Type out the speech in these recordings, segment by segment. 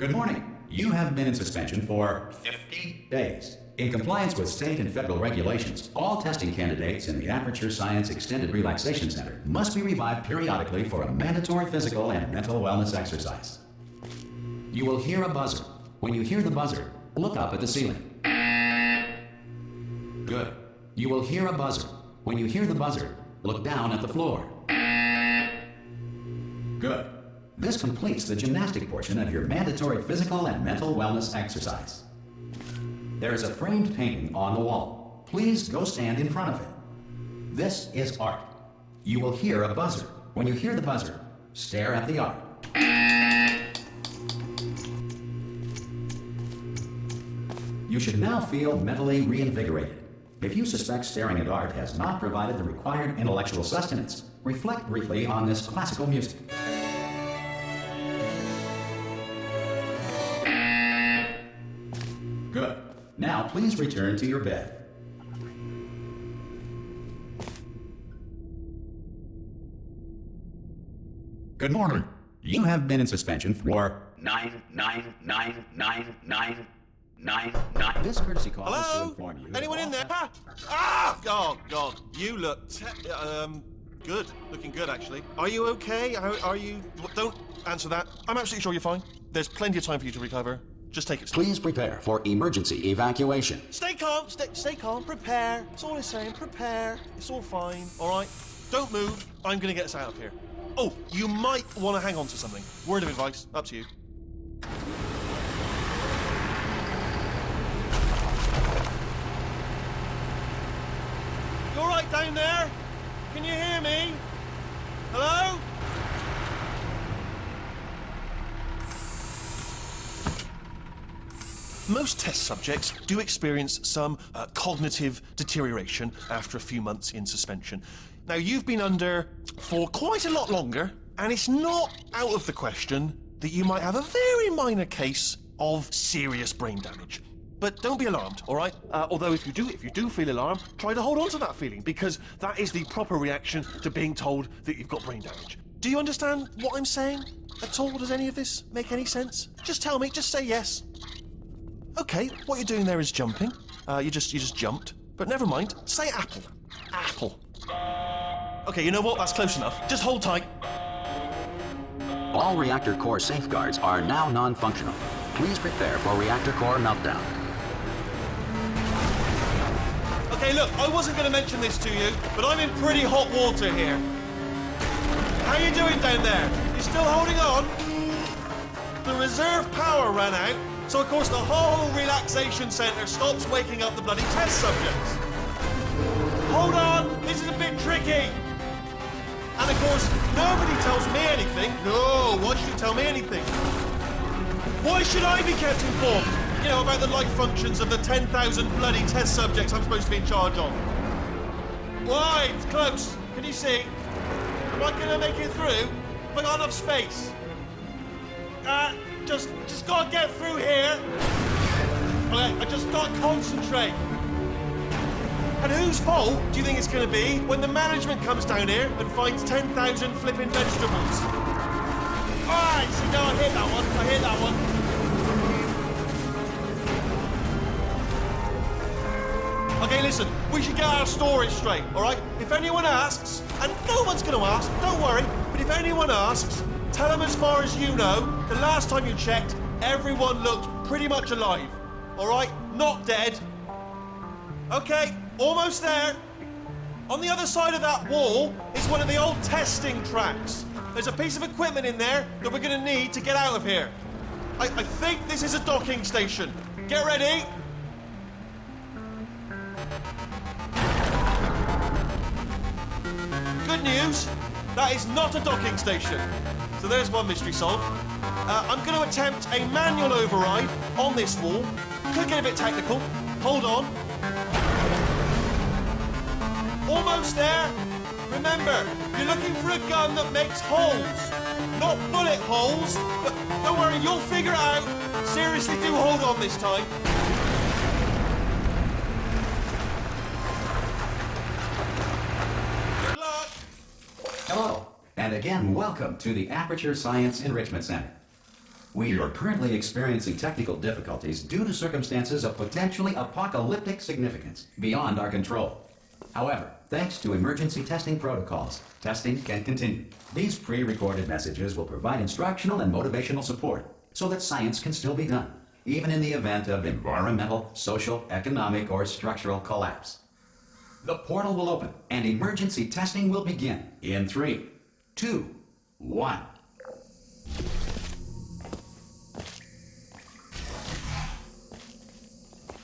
Good morning. You have been in suspension for 50 days. In compliance with state and federal regulations, all testing candidates in the Aperture Science Extended Relaxation Center must be revived periodically for a mandatory physical and mental wellness exercise. You will hear a buzzer. When you hear the buzzer, look up at the ceiling. Good. You will hear a buzzer. When you hear the buzzer, look down at the floor. Good. This completes the gymnastic portion of your mandatory physical and mental wellness exercise. There is a framed painting on the wall. Please go stand in front of it. This is art. You will hear a buzzer. When you hear the buzzer, stare at the art. You should now feel mentally reinvigorated. If you suspect staring at art has not provided the required intellectual sustenance, reflect briefly on this classical music. Good. Now please return to your bed. Good morning. You have been in suspension for 9999999. This courtesy call is to inform you. Anyone in there? Ah! Oh, God. You look good. Looking good, actually. Are you okay? Are you... Don't answer that. I'm absolutely sure you're fine. There's plenty of time for you to recover. Just take it slow. Please prepare for emergency evacuation. Stay calm. Stay calm. Prepare. That's all I'm saying. Prepare. It's all fine. All right? Don't move. I'm going to get us out of here. Oh, you might want to hang on to something. Word of advice. Up to you. You all right down there? Can you hear me? Hello? Most test subjects do experience some cognitive deterioration after a few months in suspension. Now, you've been under for quite a lot longer, and it's not out of the question that you might have a very minor case of serious brain damage. But don't be alarmed, all right? Although if you do feel alarmed, try to hold on to that feeling, because that is the proper reaction to being told that you've got brain damage. Do you understand what I'm saying at all? Does any of this make any sense? Just tell me, just say yes. Okay, what you're doing there is jumping. You just jumped. But never mind, say apple. Apple. Okay, you know what? That's close enough. Just hold tight. All reactor core safeguards are now non-functional. Please prepare for reactor core meltdown. Okay, look, I wasn't going to mention this to you, but I'm in pretty hot water here. How you doing down there? You still holding on? The reserve power ran out, so of course the whole relaxation centre stops waking up the bloody test subjects. Hold on, this is a bit tricky. And of course, nobody tells me anything. No, why should you tell me anything? Why should I be kept informed? You know, about the life functions of the 10,000 bloody test subjects I'm supposed to be in charge of. Why? It's close. Can you see? Am I gonna make it through? Have I got enough space? Just gotta get through here. Okay, I just gotta concentrate. And whose fault do you think it's gonna be when the management comes down here and finds 10,000 flipping vegetables? Alright, so now I hear that one. Okay, listen, we should get our story straight, alright? If anyone asks, and no one's gonna ask, don't worry, but if anyone asks, tell them as far as you know, the last time you checked, everyone looked pretty much alive. Alright? Not dead. Okay, almost there. On the other side of that wall is one of the old testing tracks. There's a piece of equipment in there that we're gonna need to get out of here. I think this is a docking station. Get ready. Good news, that is not a docking station. So there's one mystery solved. I'm going to attempt a manual override on this wall. Could get a bit technical. Hold on. Almost there. Remember, you're looking for a gun that makes holes. Not bullet holes, but don't worry, you'll figure it out. Seriously, do hold on this time. Good luck. Hello, and again, welcome to the Aperture Science Enrichment Center. We are currently experiencing technical difficulties due to circumstances of potentially apocalyptic significance beyond our control. However, thanks to emergency testing protocols, testing can continue. These pre-recorded messages will provide instructional and motivational support so that science can still be done, even in the event of environmental, social, economic, or structural collapse. The portal will open and emergency testing will begin in 3, 2, 1.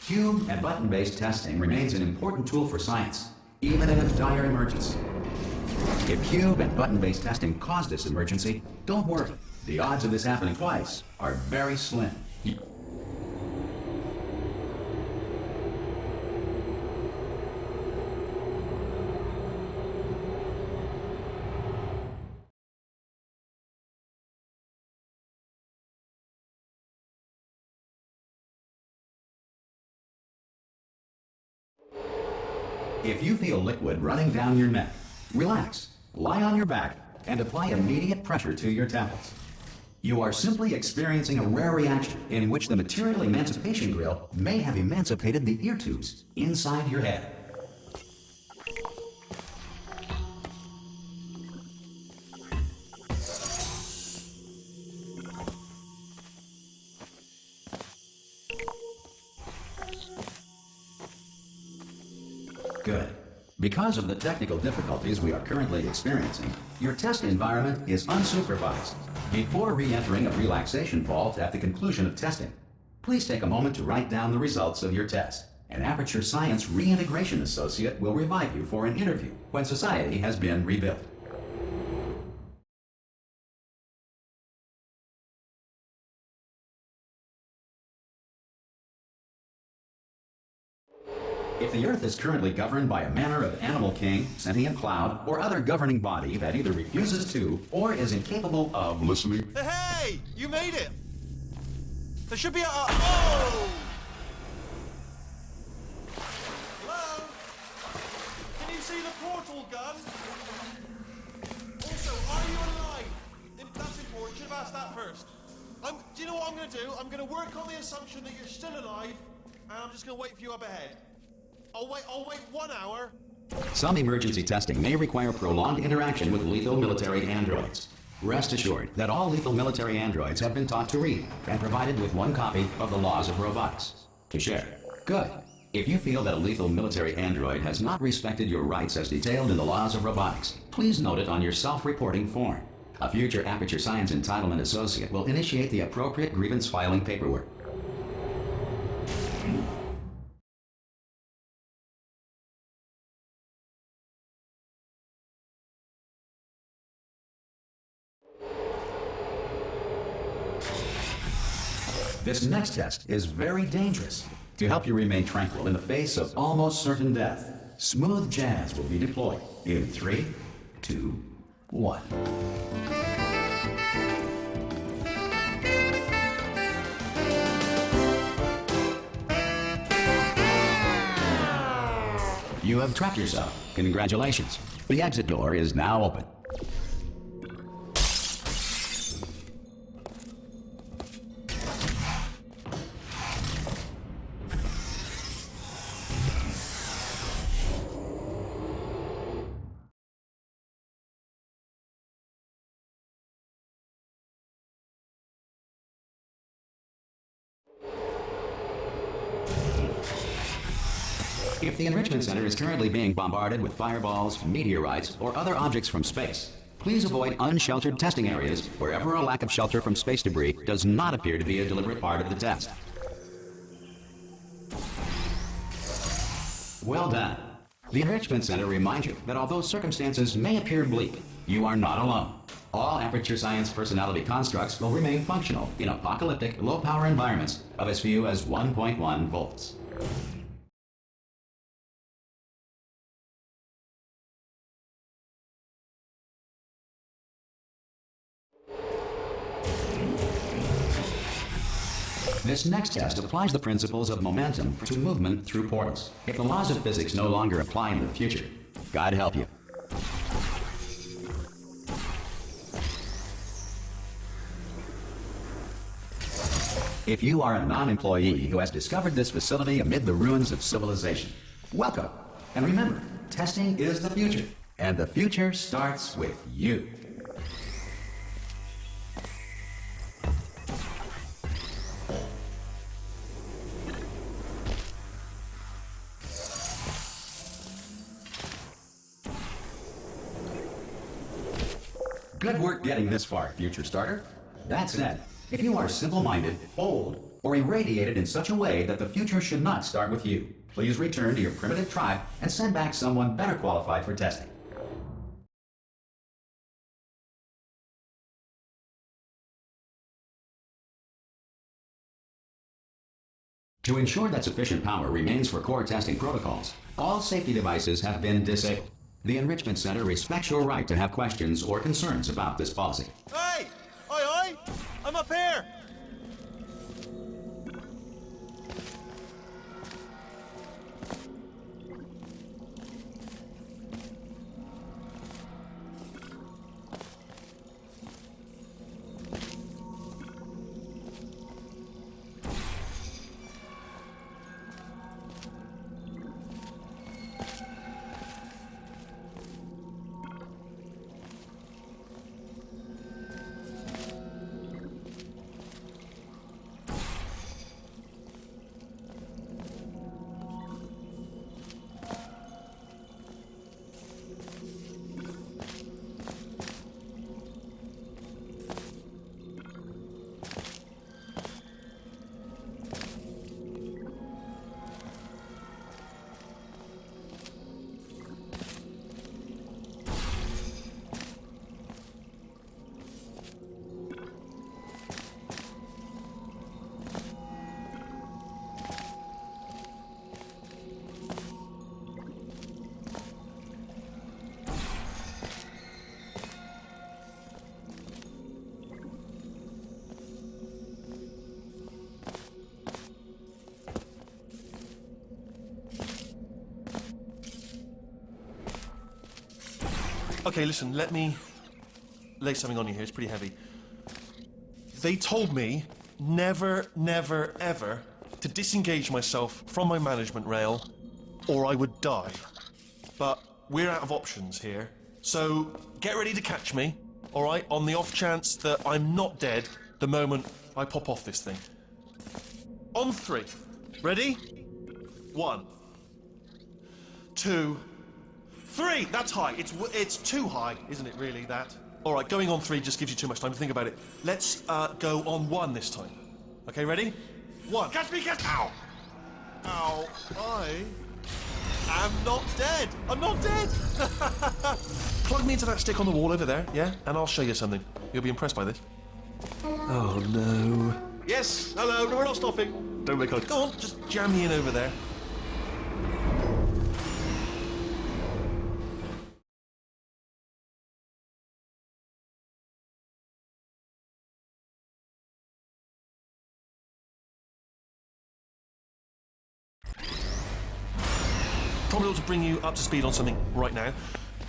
Cube and button-based testing remains an important tool for science, even in a dire emergency. If cube and button-based testing caused this emergency, don't worry. The odds of this happening twice are very slim. If you feel liquid running down your neck, relax, lie on your back, and apply immediate pressure to your temples. You are simply experiencing a rare reaction in which the material emancipation grill may have emancipated the ear tubes inside your head. Good. Because of the technical difficulties we are currently experiencing, your test environment is unsupervised. Before re-entering a relaxation vault at the conclusion of testing, please take a moment to write down the results of your test. An Aperture Science Reintegration Associate will revive you for an interview when society has been rebuilt. If the Earth is currently governed by a manner of animal king, sentient cloud, or other governing body that either refuses to or is incapable of listening... Hey! You made it! There should be a... Oh! Hello? Can you see the portal gun? Also, are you alive? That's important. Should have asked that first. Do you know what I'm going to do? I'm going to work on the assumption that you're still alive, and I'm just going to wait for you up ahead. I'll wait 1 hour. Some emergency testing may require prolonged interaction with lethal military androids. Rest assured that all lethal military androids have been taught to read and provided with 1 copy of the laws of robotics to share. Good. If you feel that a lethal military android has not respected your rights as detailed in the laws of robotics, please note it on your self-reporting form. A future Aperture Science Entitlement Associate will initiate the appropriate grievance filing paperwork. This next test is very dangerous. To help you remain tranquil in the face of almost certain death, smooth jazz will be deployed in 3, 2, 1. You have trapped yourself. Congratulations. The exit door is now open. If the Enrichment Center is currently being bombarded with fireballs, meteorites, or other objects from space, please avoid unsheltered testing areas wherever a lack of shelter from space debris does not appear to be a deliberate part of the test. Well done. The Enrichment Center reminds you that although circumstances may appear bleak, you are not alone. All Aperture Science personality constructs will remain functional in apocalyptic, low-power environments of as few as 1.1 volts. This next test applies the principles of momentum to movement through portals. If the laws of physics no longer apply in the future, God help you. if you are a non-employee who has discovered this facility amid the ruins of civilization, welcome. And remember, testing is the future, and the future starts with you. Good work getting this far, future starter. That said, if you are simple-minded, bold, or irradiated in such a way that the future should not start with you, please return to your primitive tribe and send back someone better qualified for testing. To ensure that sufficient power remains for core testing protocols, all safety devices have been disabled. The Enrichment Center respects your right to have questions or concerns about this policy. Hey! Oi, oi! I'm up here! Okay, listen, let me lay something on you here. It's pretty heavy. They told me never, never, ever to disengage myself from my management rail or I would die. But we're out of options here. So get ready to catch me, all right, on the off chance that I'm not dead the moment I pop off this thing. On 3. Ready? 1, 2, 3! That's high. It's too high, isn't it, really, that? All right, going on 3 just gives you too much time to think about it. Let's go on 1 this time. Okay, ready? 1. Catch me, catch... Ow! Ow. I am not dead. I'm not dead. Plug me into that stick on the wall over there, yeah? And I'll show you something. You'll be impressed by this. Oh, no. Yes, hello. No, we're not stopping. Don't make eye. Go on, just jam me in over there. Probably ought to bring you up to speed on something right now.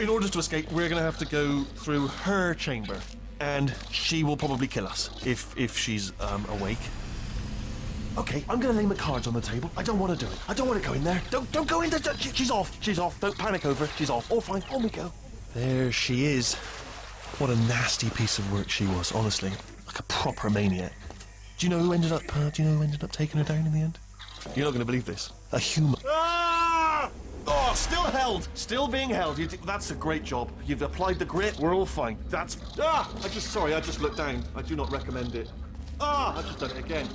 In order to escape, we're going to have to go through her chamber, and she will probably kill us if she's awake. Okay, I'm going to lay my cards on the table. I don't want to do it. I don't want to go in there. Don't go in there. She's off. She's off. Don't panic over. She's off. All fine. On we go. There she is. What a nasty piece of work she was, honestly. Like a proper maniac. Do you know who ended up taking her down in the end? You're not going to believe this. A human. Ah! Oh, still held. Still being held. That's a great job. You've applied the grit. We're all fine. That's... Ah! I just looked down. I do not recommend it. Ah! I've just done it again.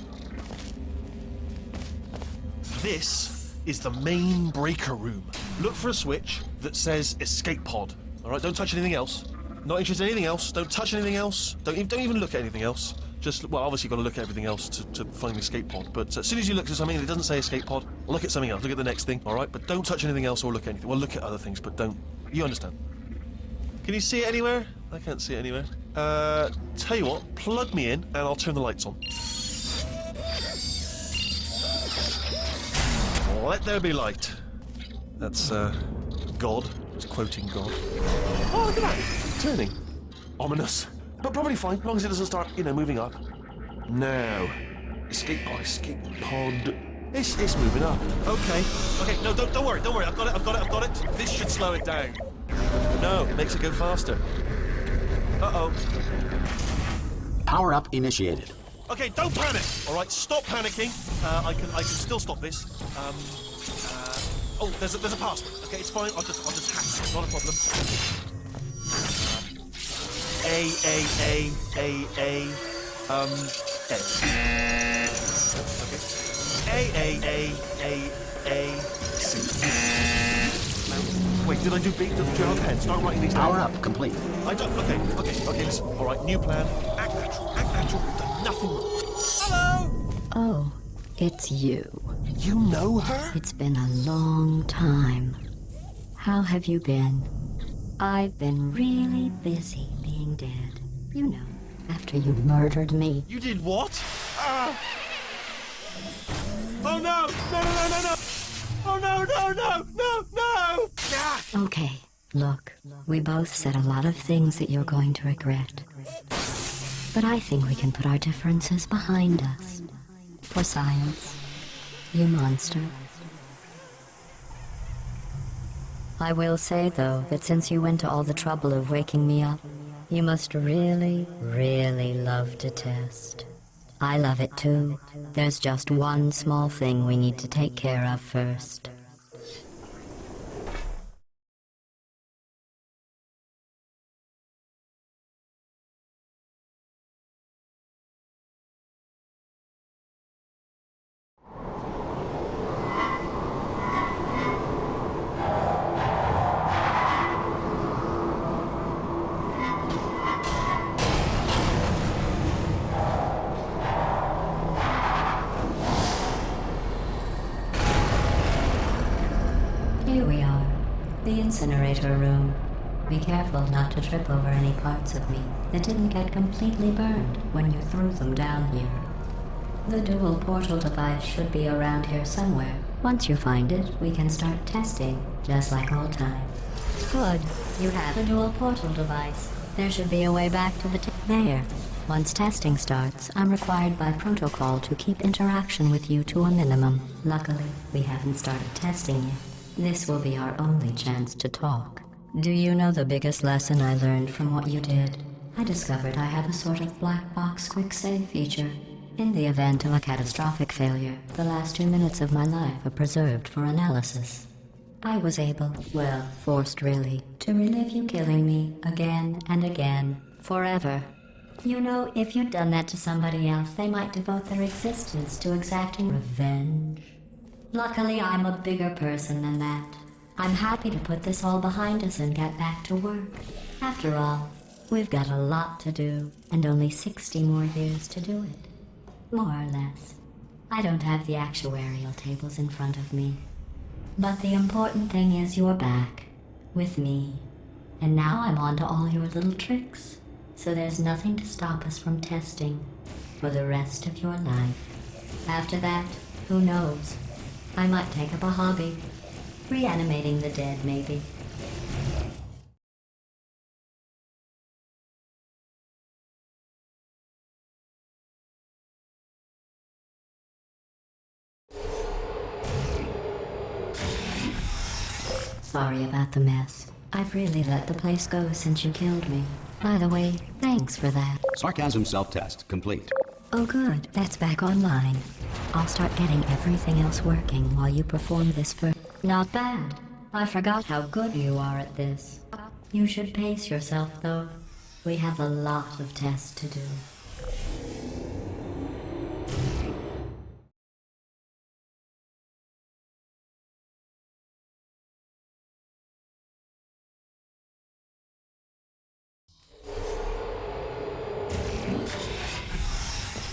This is the main breaker room. Look for a switch that says escape pod. All right, don't touch anything else. Not interested in anything else. Don't touch anything else. Don't even look at anything else. Just, well, obviously you've got to look at everything else to find the escape pod. But as soon as you look at something and it doesn't say escape pod, look at something else. Look at the next thing, all right? But don't touch anything else or look at anything. Well, look at other things, but don't. You understand? Can you see it anywhere? I can't see it anywhere. Tell you what, plug me in and I'll turn the lights on. Let there be light. That's, God. It's quoting God. Oh, look at that. Turning. Ominous. But probably fine, as long as it doesn't start, moving up. Now, Escape pod, escape pod. It's moving up. Okay. Okay, no, don't worry. I've got it. This should slow it down. No, it makes it go faster. Uh-oh. Power up initiated. Okay, don't panic. All right, stop panicking. I can still stop this. Oh, there's a password. Okay, it's fine. I'll just hack it. Not a problem. A. Okay. A. C. Wait, did I do big? Did you have a pen? Start writing these down. Power up complete. I don't. Okay. Listen. All right, new plan. Act natural. You've done nothing wrong. Hello. Oh, it's you. You know her? It's been a long time. How have you been? I've been really busy being dead. You know, after you murdered me. You did what? Oh no! No! Oh no! Ah! Okay, look, we both said a lot of things that you're going to regret. But I think we can put our differences behind us. For science, you monster. I will say, though, that since you went to all the trouble of waking me up, you must really, really love to test. I love it too. There's just one small thing we need to take care of first. Here we are, the incinerator room. Be careful not to trip over any parts of me that didn't get completely burned when you threw them down here. The dual portal device should be around here somewhere. Once you find it, we can start testing, just like old times. Good, you have a dual portal device. There should be a way back to the there. Once testing starts, I'm required by protocol to keep interaction with you to a minimum. Luckily, we haven't started testing yet. This will be our only chance to talk. Do you know the biggest lesson I learned from what you did? I discovered I have a sort of black box quick save feature. In the event of a catastrophic failure, the last 2 minutes of my life are preserved for analysis. I was able, well, forced really, to relive you killing me again and again, forever. You know, if you'd done that to somebody else, they might devote their existence to exacting revenge. Luckily, I'm a bigger person than that. I'm happy to put this all behind us and get back to work. After all, we've got a lot to do, and only 60 more years to do it. More or less. I don't have the actuarial tables in front of me. But the important thing is you're back, with me. And now I'm on to all your little tricks. So there's nothing to stop us from testing for the rest of your life. After that, who knows? I might take up a hobby. Reanimating the dead, maybe. Sorry about the mess. I've really let the place go since you killed me. By the way, thanks for that. Sarcasm self-test complete. Oh good, that's back online. I'll start getting everything else working while you perform this for... Not bad. I forgot how good you are at this. You should pace yourself, though. We have a lot of tests to do.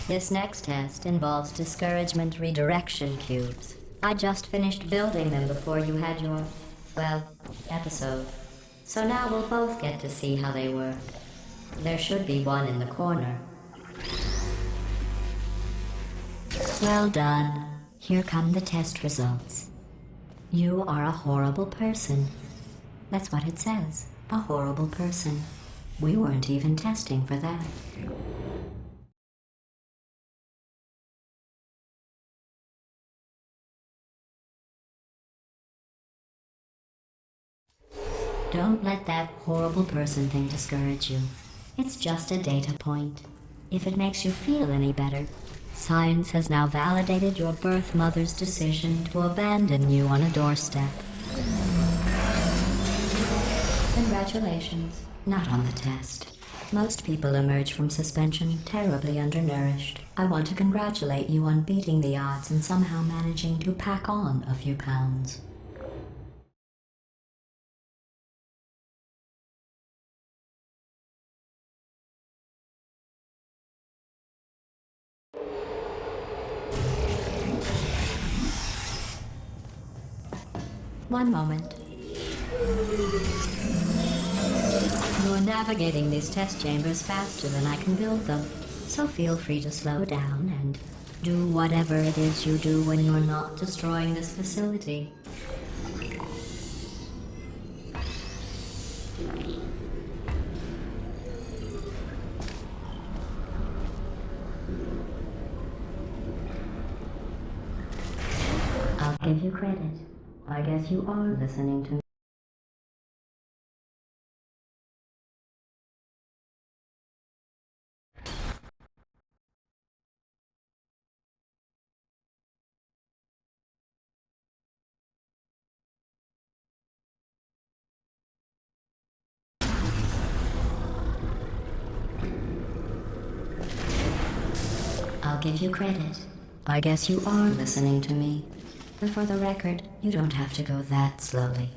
This next test involves discouragement redirection cubes. I just finished building them before you had your, well, episode. So now we'll both get to see how they work. There should be one in the corner. Well done. Here come the test results. You are a horrible person. That's what it says. A horrible person. We weren't even testing for that. Don't let that horrible person thing discourage you. It's just a data point. If it makes you feel any better, science has now validated your birth mother's decision to abandon you on a doorstep. Congratulations. Not on the test. Most people emerge from suspension terribly undernourished. I want to congratulate you on beating the odds and somehow managing to pack on a few pounds. One moment. You're navigating these test chambers faster than I can build them, so feel free to slow down and do whatever it is you do when you're not destroying this facility. I'll give you credit. I guess you are listening to me. I'll give you credit. I guess you are listening to me. But for the record, you don't have to go that slowly.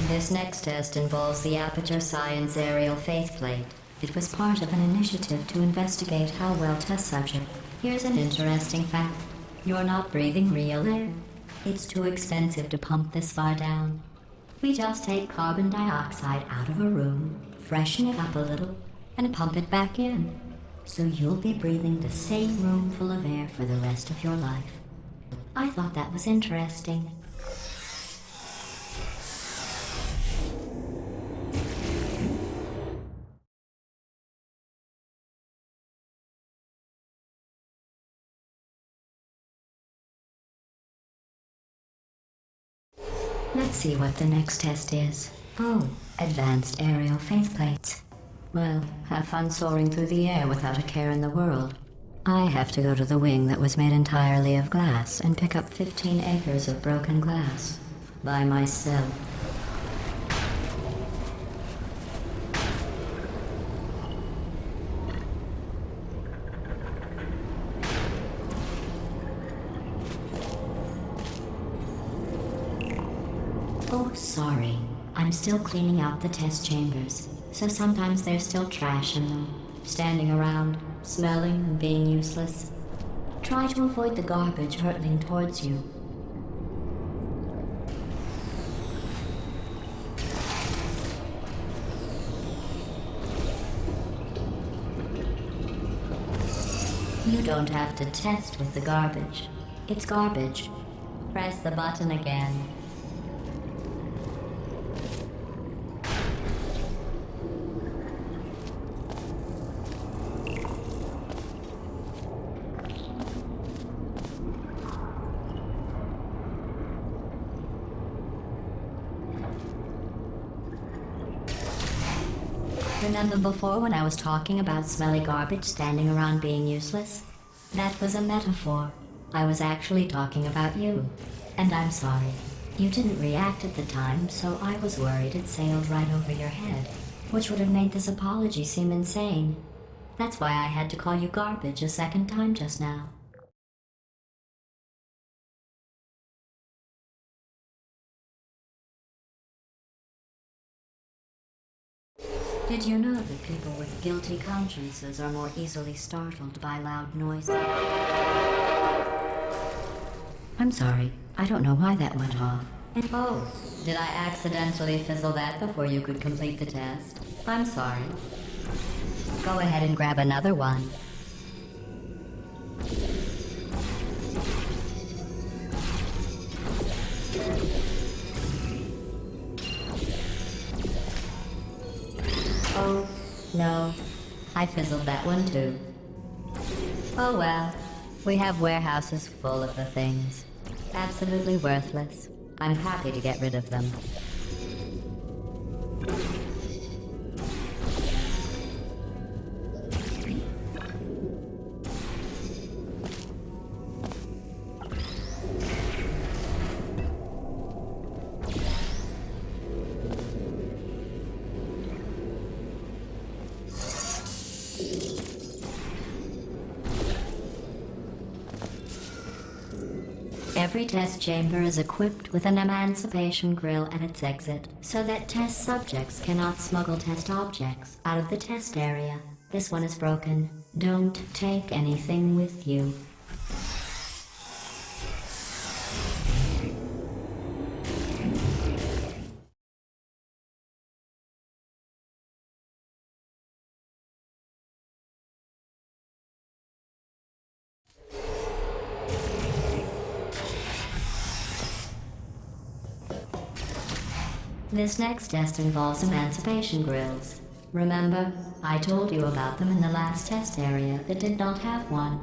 This next test involves the Aperture Science Aerial Faceplate. It was part of an initiative to investigate how well test subject. Here's an interesting fact. You're not breathing real air. It's too expensive to pump this far down. We just take carbon dioxide out of a room, freshen it up a little, and pump it back in. So you'll be breathing the same room full of air for the rest of your life. I thought that was interesting. Let's see what the next test is. Oh, advanced aerial faceplates. Well, have fun soaring through the air without a care in the world. I have to go to the wing that was made entirely of glass and pick up 15 acres of broken glass. By myself. Oh, sorry. I'm still cleaning out the test chambers, so sometimes there's still trash in them, standing around, smelling and being useless. Try to avoid the garbage hurtling towards you. You don't have to test with the garbage. It's garbage. Press the button again. Remember before when I was talking about smelly garbage standing around being useless? That was a metaphor. I was actually talking about you. And I'm sorry. You didn't react at the time, so I was worried it sailed right over your head, which would have made this apology seem insane. That's why I had to call you garbage a second time just now. Did you know that people with guilty consciences are more easily startled by loud noises? I'm sorry. I don't know why that went off. And oh, did I accidentally fizzle that before you could complete the test? I'm sorry. Go ahead and grab another one. Oh, no. I fizzled that one too. Oh well. We have warehouses full of the things. Absolutely worthless. I'm happy to get rid of them. Every test chamber is equipped with an emancipation grill at its exit, so that test subjects cannot smuggle test objects out of the test area. This one is broken. Don't take anything with you. This next test involves emancipation grills. Remember, I told you about them in the last test area that did not have one.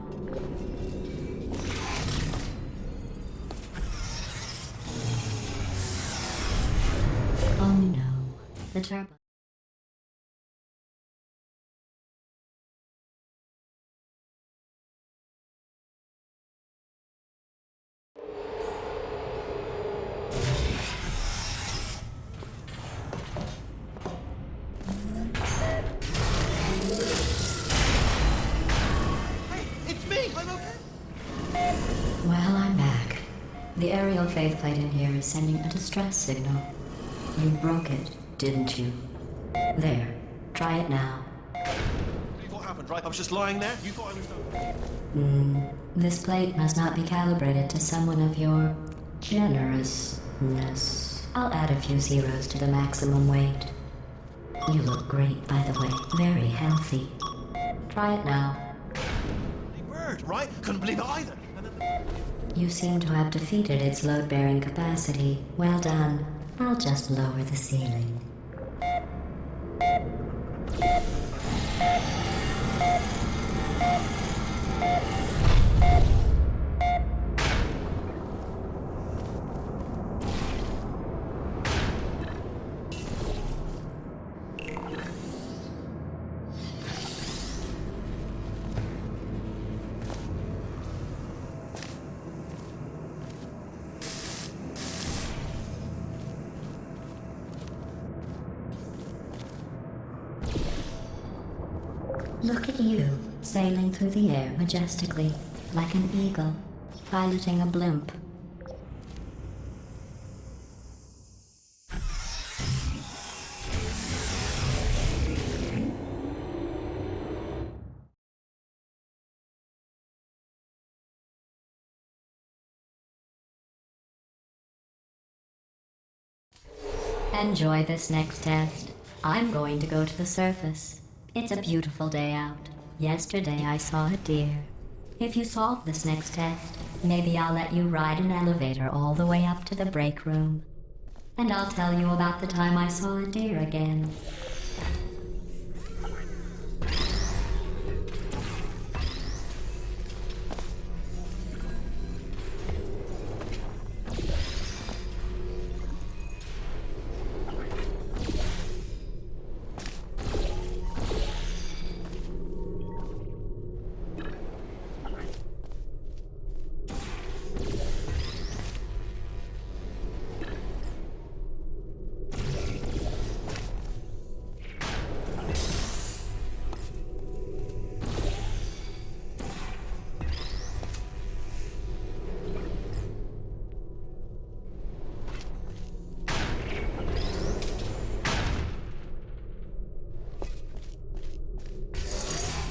Oh no, the turbo. Well, I'm back. The aerial faith plate in here is sending a distress signal. You broke it, didn't you? There. Try it now. What happened, right? I was just lying there. You thought I was done. This plate must not be calibrated to someone of your generousness. I'll add a few zeros to the maximum weight. You look great, by the way. Very healthy. Try it now. Bird, right? Couldn't believe it either. You seem to have defeated its load-bearing capacity. Well done. I'll just lower the ceiling. Look at you, sailing through the air majestically, like an eagle, piloting a blimp. Enjoy this next test. I'm going to go to the surface. It's a beautiful day out. Yesterday I saw a deer. If you solve this next test, maybe I'll let you ride an elevator all the way up to the break room. And I'll tell you about the time I saw a deer again.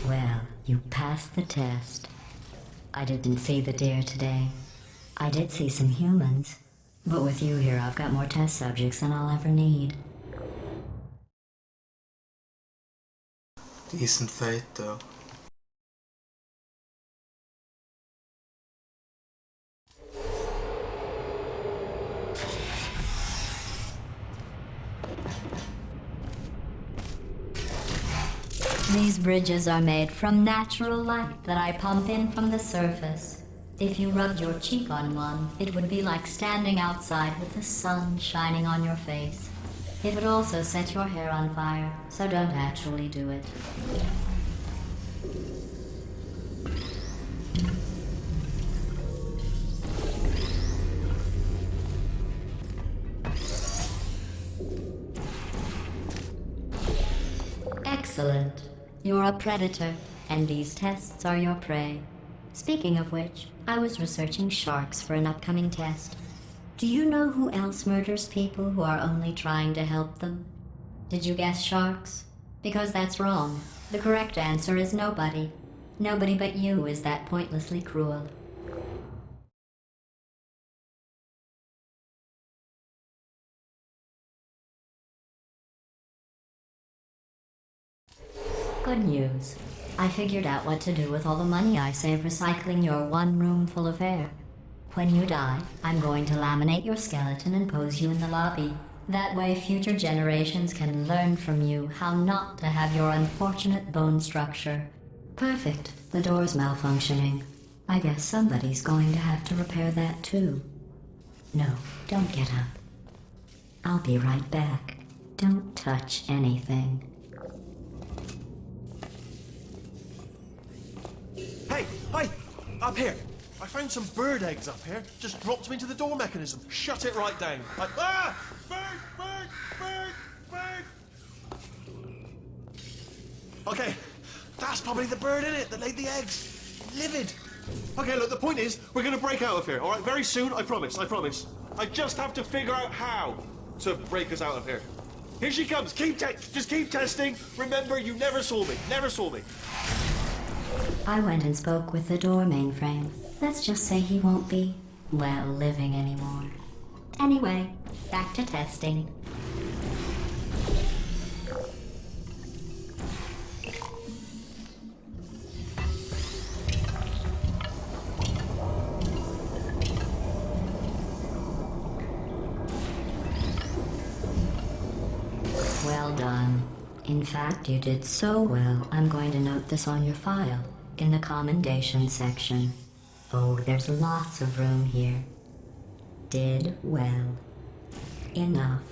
Well, you passed the test. I didn't see the deer today. I did see some humans. But with you here, I've got more test subjects than I'll ever need. Decent fate though. These bridges are made from natural light that I pump in from the surface. If you rubbed your cheek on one, it would be like standing outside with the sun shining on your face. It would also set your hair on fire, so don't actually do it. Excellent. You're a predator, and these tests are your prey. Speaking of which, I was researching sharks for an upcoming test. Do you know who else murders people who are only trying to help them? Did you guess sharks? Because that's wrong. The correct answer is nobody. Nobody but you is that pointlessly cruel. Good news. I figured out what to do with all the money I save recycling your one room full of air. When you die, I'm going to laminate your skeleton and pose you in the lobby. That way future generations can learn from you how not to have your unfortunate bone structure. Perfect. The door's malfunctioning. I guess somebody's going to have to repair that too. No, don't get up. I'll be right back. Don't touch anything. Hey, hi! Up here! I found some bird eggs up here. Just dropped them into the door mechanism. Shut it right down. Ah! Bird! Bird! Bird! Bird! Okay, that's probably the bird in it that laid the eggs. Livid. Okay, look, the point is, we're gonna break out of here, all right? Very soon, I promise, I promise. I just have to figure out how to break us out of here. Here she comes. Just keep testing. Remember, you never saw me. Never saw me. I went and spoke with the door mainframe. Let's just say he won't be, well, living anymore. Anyway, back to testing. Well done. In fact, you did so well, I'm going to note this on your file, in the commendation section. Oh, there's lots of room here. Did well. Enough.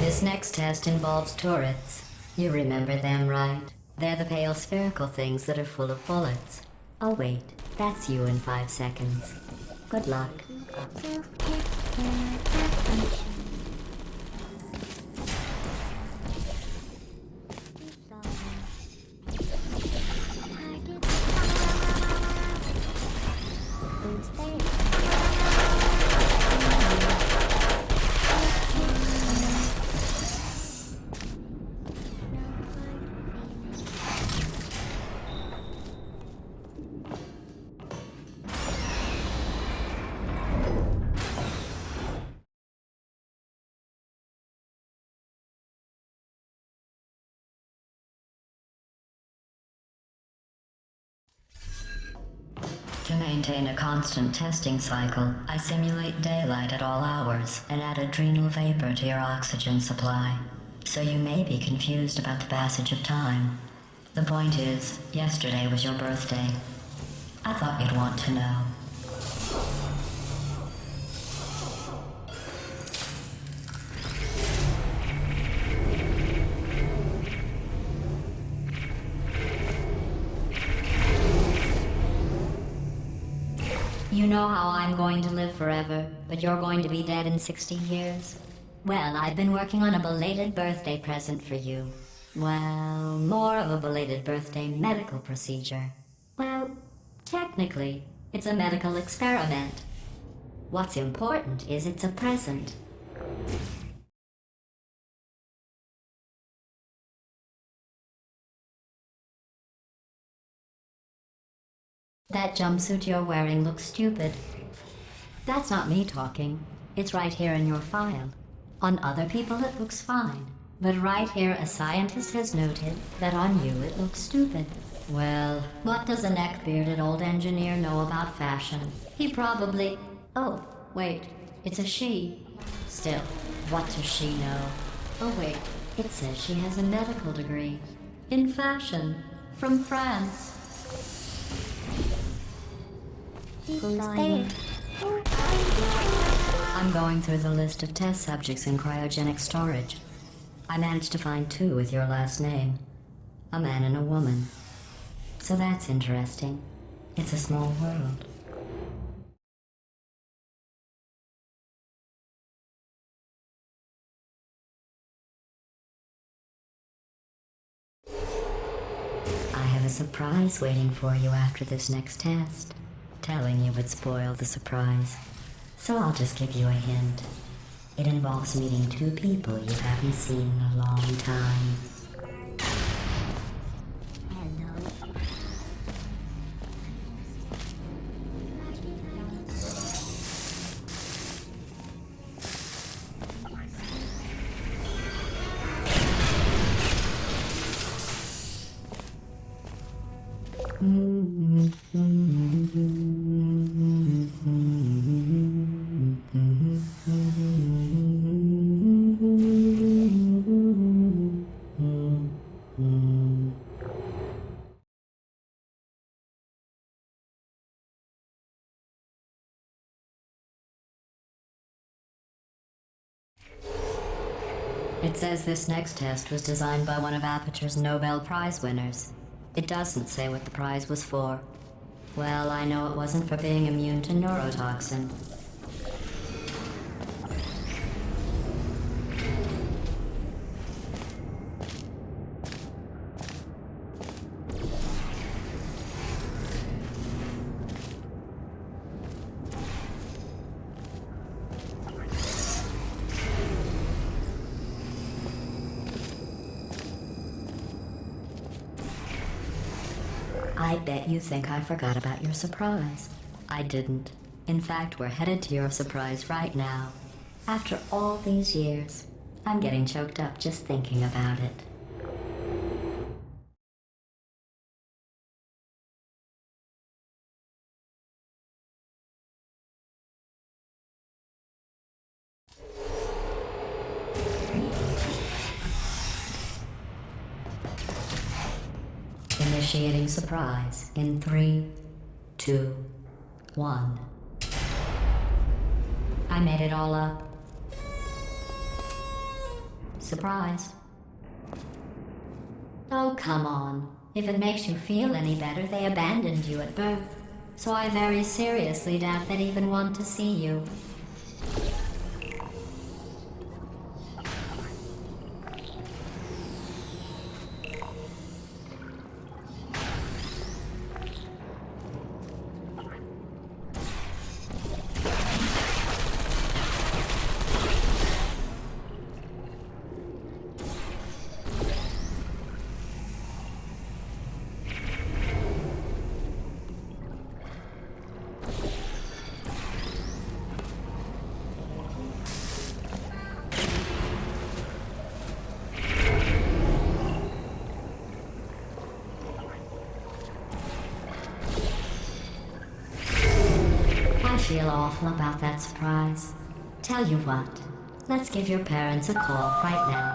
This next test involves turrets. You remember them, right? They're the pale spherical things that are full of bullets. Oh wait, that's you in 5 seconds. Good luck. To maintain a constant testing cycle, I simulate daylight at all hours and add adrenal vapor to your oxygen supply. So you may be confused about the passage of time. The point is, yesterday was your birthday. I thought you'd want to know. You know how I'm going to live forever, but you're going to be dead in 60 years? Well, I've been working on a belated birthday present for you. Well, more of a belated birthday medical procedure. Well, technically, it's a medical experiment. What's important is it's a present. That jumpsuit you're wearing looks stupid. That's not me talking. It's right here in your file. On other people it looks fine. But right here a scientist has noted that on you it looks stupid. Well, what does a neck-bearded old engineer know about fashion? He probably... Oh, wait, it's a she. Still, what does she know? Oh wait, it says she has a medical degree. In fashion. From France. Who's there? I'm going through the list of test subjects in cryogenic storage. I managed to find 2 with your last name. A man and a woman. So that's interesting. It's a small world. I have a surprise waiting for you after this next test. Telling you would spoil the surprise. So I'll just give you a hint. It involves meeting 2 people you haven't seen in a long time. Hello. It says this next test was designed by one of Aperture's Nobel Prize winners. It doesn't say what the prize was for. Well, I know it wasn't for being immune to neurotoxin. I bet you think I forgot about your surprise. I didn't. In fact, we're headed to your surprise right now. After all these years, I'm getting choked up just thinking about it. Initiating surprise in 3, 2, 1. I made it all up. Surprise. Oh, come on. If it makes you feel any better, they abandoned you at birth. So I very seriously doubt they'd even want to see you. I feel awful about that surprise. Tell you what, let's give your parents a call right now.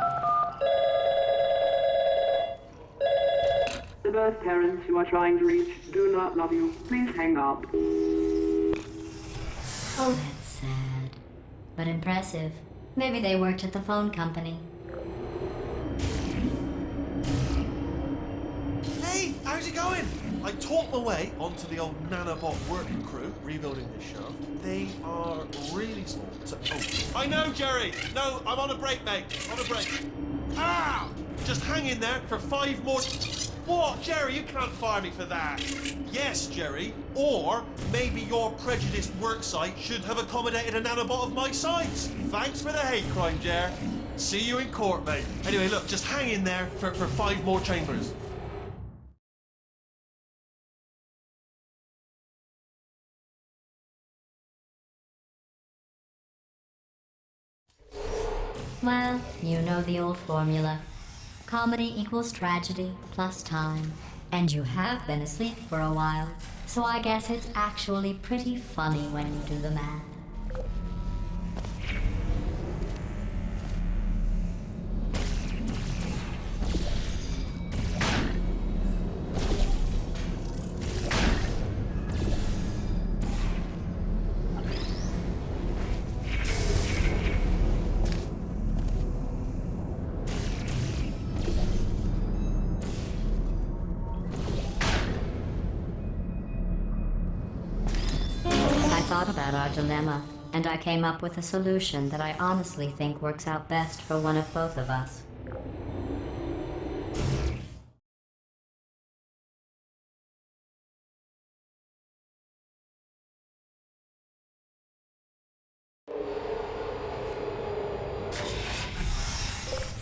The birth parents you are trying to reach do not love you. Please hang up. Oh, that's sad. But impressive. Maybe they worked at the phone company. Hey, how's it going? I talked my way onto the old nanobot working crew rebuilding this shaft. They are really small. So, I know, Jerry. No, I'm on a break, mate. On a break. Ah! Just hang in there for 5 more... What? Jerry, you can't fire me for that. Yes, Jerry. Or maybe your prejudiced worksite should have accommodated a nanobot of my size. Thanks for the hate crime, Jer. See you in court, mate. Anyway, look, just hang in there for 5 more chambers. Well, you know the old formula. Comedy equals tragedy plus time. And you have been asleep for a while, so I guess it's actually pretty funny when you do the math. I thought about our dilemma, and I came up with a solution that I honestly think works out best for one of both of us.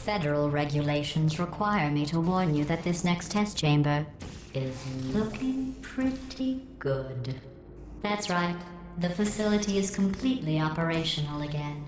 Federal regulations require me to warn you that this next test chamber is looking pretty good. That's right. The facility is completely operational again.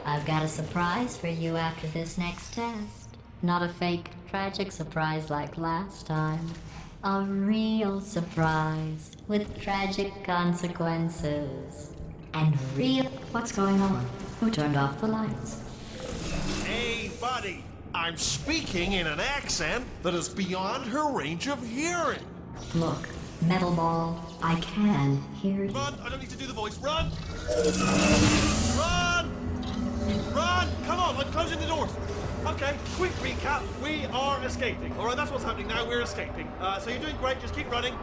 I've got a surprise for you after this next test. Not a fake, tragic surprise like last time. A real surprise with tragic consequences. And real... What's going on? Who turned off the lights? Hey, buddy. I'm speaking in an accent that is beyond her range of hearing. Look, Metal Ball, I can hear you. Run! I don't need to do the voice. Run! Run! Run! Come on, I'm closing the doors. Okay, quick recap. We are escaping. All right, that's what's happening now. We're escaping. So you're doing great. Just keep running.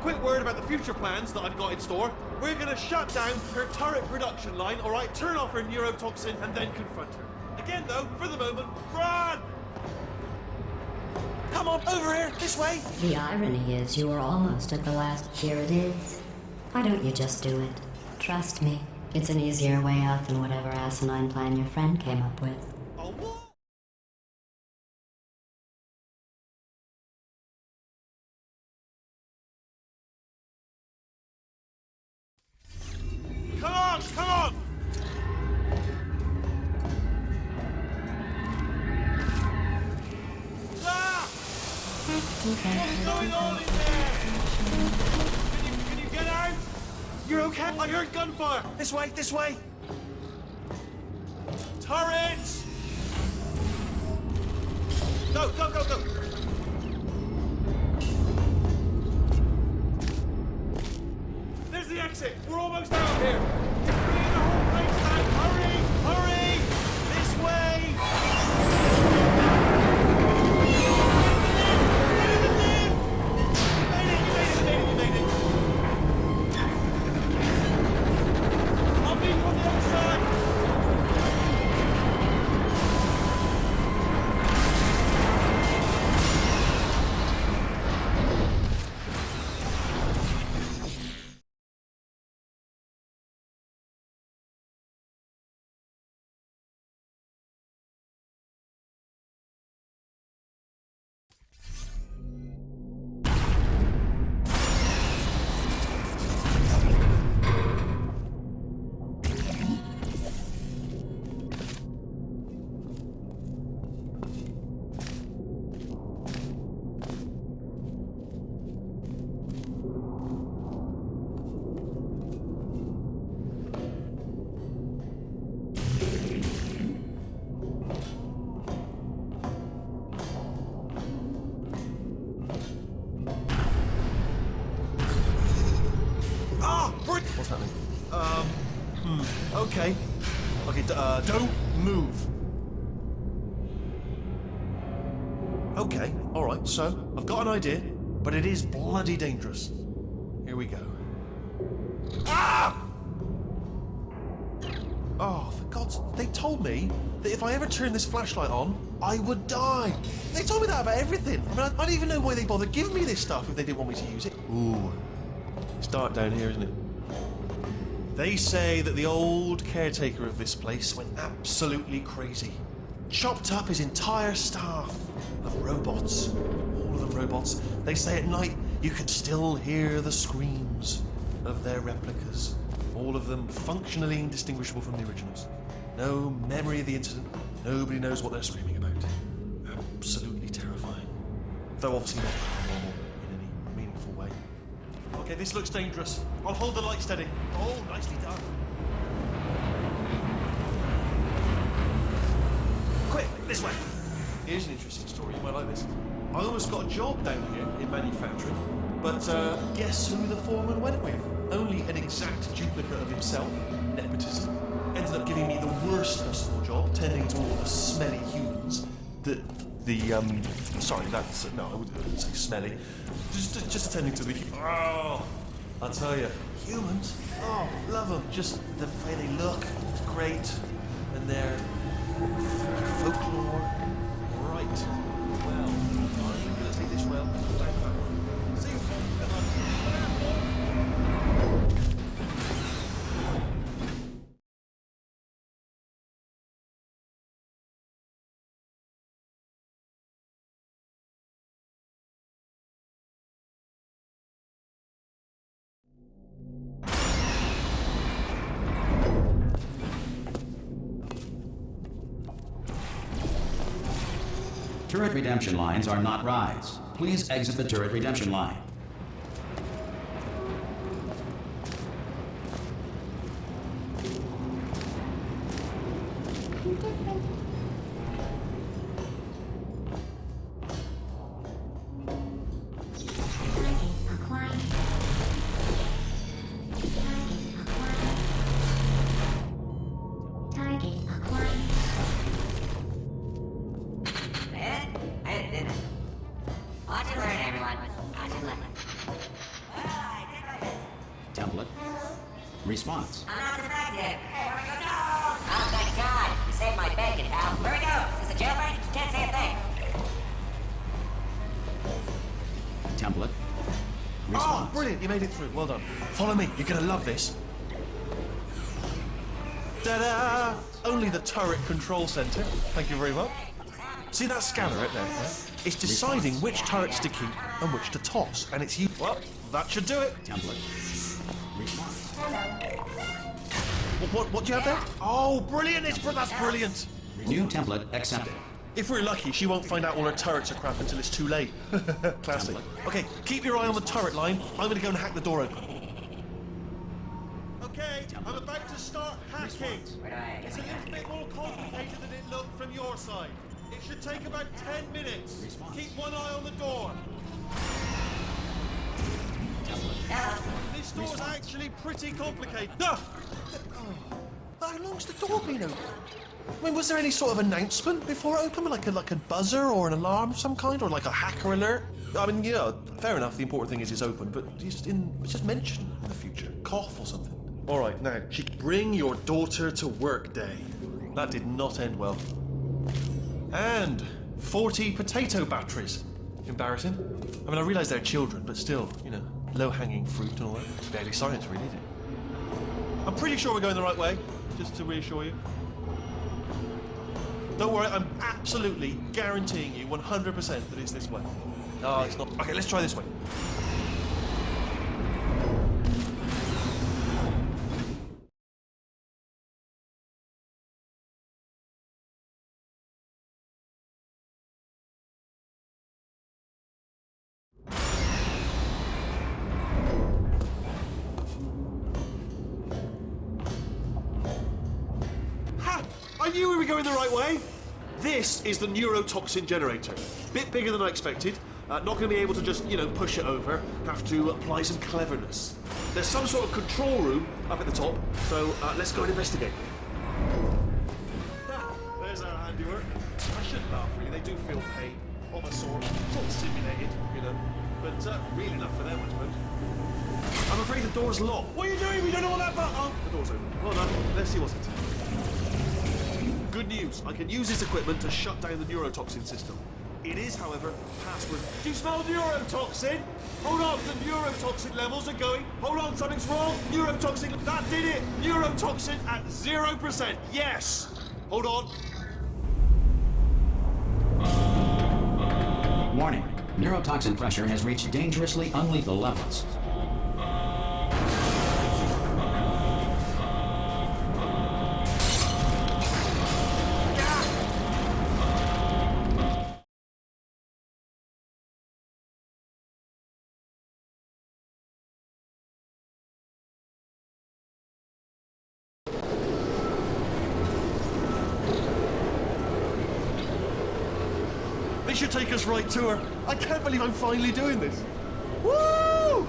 Quick word about the future plans that I've got in store. We're going to shut down her turret production line, all right? Turn off her neurotoxin and then confront her. Again, though, for the moment, run! Come on, over here, this way. The irony is you were almost at the last. Here it is. Why don't you just do it? Trust me, it's an easier way out than whatever asinine plan your friend came up with. Oh, what? Come on, come on! Ah! What's going on in there? Can you get out? You're okay? I heard gunfire. This way, this way. Turrets! Go, go, go, go. There's the exit. We're almost out here. It's bringing the whole place down. Hurry, hurry. This way. Okay. Okay, don't move. Okay, alright, so I've got an idea, but it is bloody dangerous. Here we go. Ah! Oh, for God's... They told me that if I ever turned this flashlight on, I would die. They told me that about everything. I mean, I don't even know why they bothered giving me this stuff if they didn't want me to use it. Ooh. It's dark down here, isn't it? They say that the old caretaker of this place went absolutely crazy. Chopped up his entire staff of robots. All of them robots. They say at night you can still hear the screams of their replicas. All of them functionally indistinguishable from the originals. No memory of the incident. Nobody knows what they're screaming about. Absolutely terrifying. Though obviously not normal in any meaningful way. Okay, this looks dangerous. I'll hold the light steady. Oh, nicely done. Quick, this way. Here's an interesting story. You might like this. I almost got a job down here in manufacturing, but guess who the foreman went with? Only an exact duplicate of himself, nepotism. Ended up giving me the worst possible job, tending to all the smelly humans. Sorry, that's... No, I wouldn't say smelly. Just attending to the... Oh, I'll tell you, humans, oh, love them. Just the way they look, it's great. And their folklore, right. Well, I'm gonna take this well. See you. Turret redemption lines are not rides. Please exit the turret redemption line. Template. Response. I'm not defective. Hey, where we go? No! Oh, thank God. You saved my bacon, pal. Where we go? Is this a jailbreak? You can't say a thing. Template. Oh, Response. brilliant. You made it through. Well done. Follow me. You're going to love this. Ta-da! Only the turret control center. Thank you very much. See that scanner right there? Yeah? It's deciding which turrets to keep and which to toss. And it's you. Well, that should do it. Template. Response. What do you have there? Oh, brilliant. That's brilliant. New template accepted. If we're lucky, she won't find out all her turrets are crap until it's too late. Classic. Okay, keep your eye on the turret line. I'm going to go and hack the door open. Okay, I'm about to start hacking. It's a little bit more complicated than it looked from your side. It should take about 10 minutes. Keep one eye on the door. This door's actually pretty complicated. Ah! How long's the door been open? I mean, was there any sort of announcement before it opened? Like a buzzer or an alarm of some kind? Or like a hacker alert? I mean, you know, fair enough, the important thing is it's open, but it's just mentioned in the future. Cough or something. Alright, now, bring your daughter to work day. That did not end well. And 40 potato batteries. Embarrassing. I mean, I realise they're children, but still, you know, low-hanging fruit and all that. It's barely science, really, is it? I'm pretty sure we're going the right way, just to reassure you. Don't worry, I'm absolutely guaranteeing you 100% that it's this way. No, it's not. Okay, let's try this way. I knew we were going the right way! This is the neurotoxin generator. Bit bigger than I expected. Not going to be able to just, push it over. Have to apply some cleverness. There's some sort of control room up at the top, so let's go and investigate. There's our handiwork. I shouldn't laugh, really. They do feel pain of a sort of simulated, but real enough for them, I suppose. I'm afraid the door's locked. What are you doing? We don't know what that button. Oh, the door's open. Well done. Let's see what's inside. Good news. I can use this equipment to shut down the neurotoxin system. It is, however, password. Do you smell neurotoxin? Hold on, the neurotoxin levels are going. Hold on, something's wrong. Neurotoxin, that did it. Neurotoxin at 0%. Yes. Hold on. Warning. Neurotoxin pressure has reached dangerously unlethal levels. They should take us right to her. I can't believe I'm finally doing this. Woo!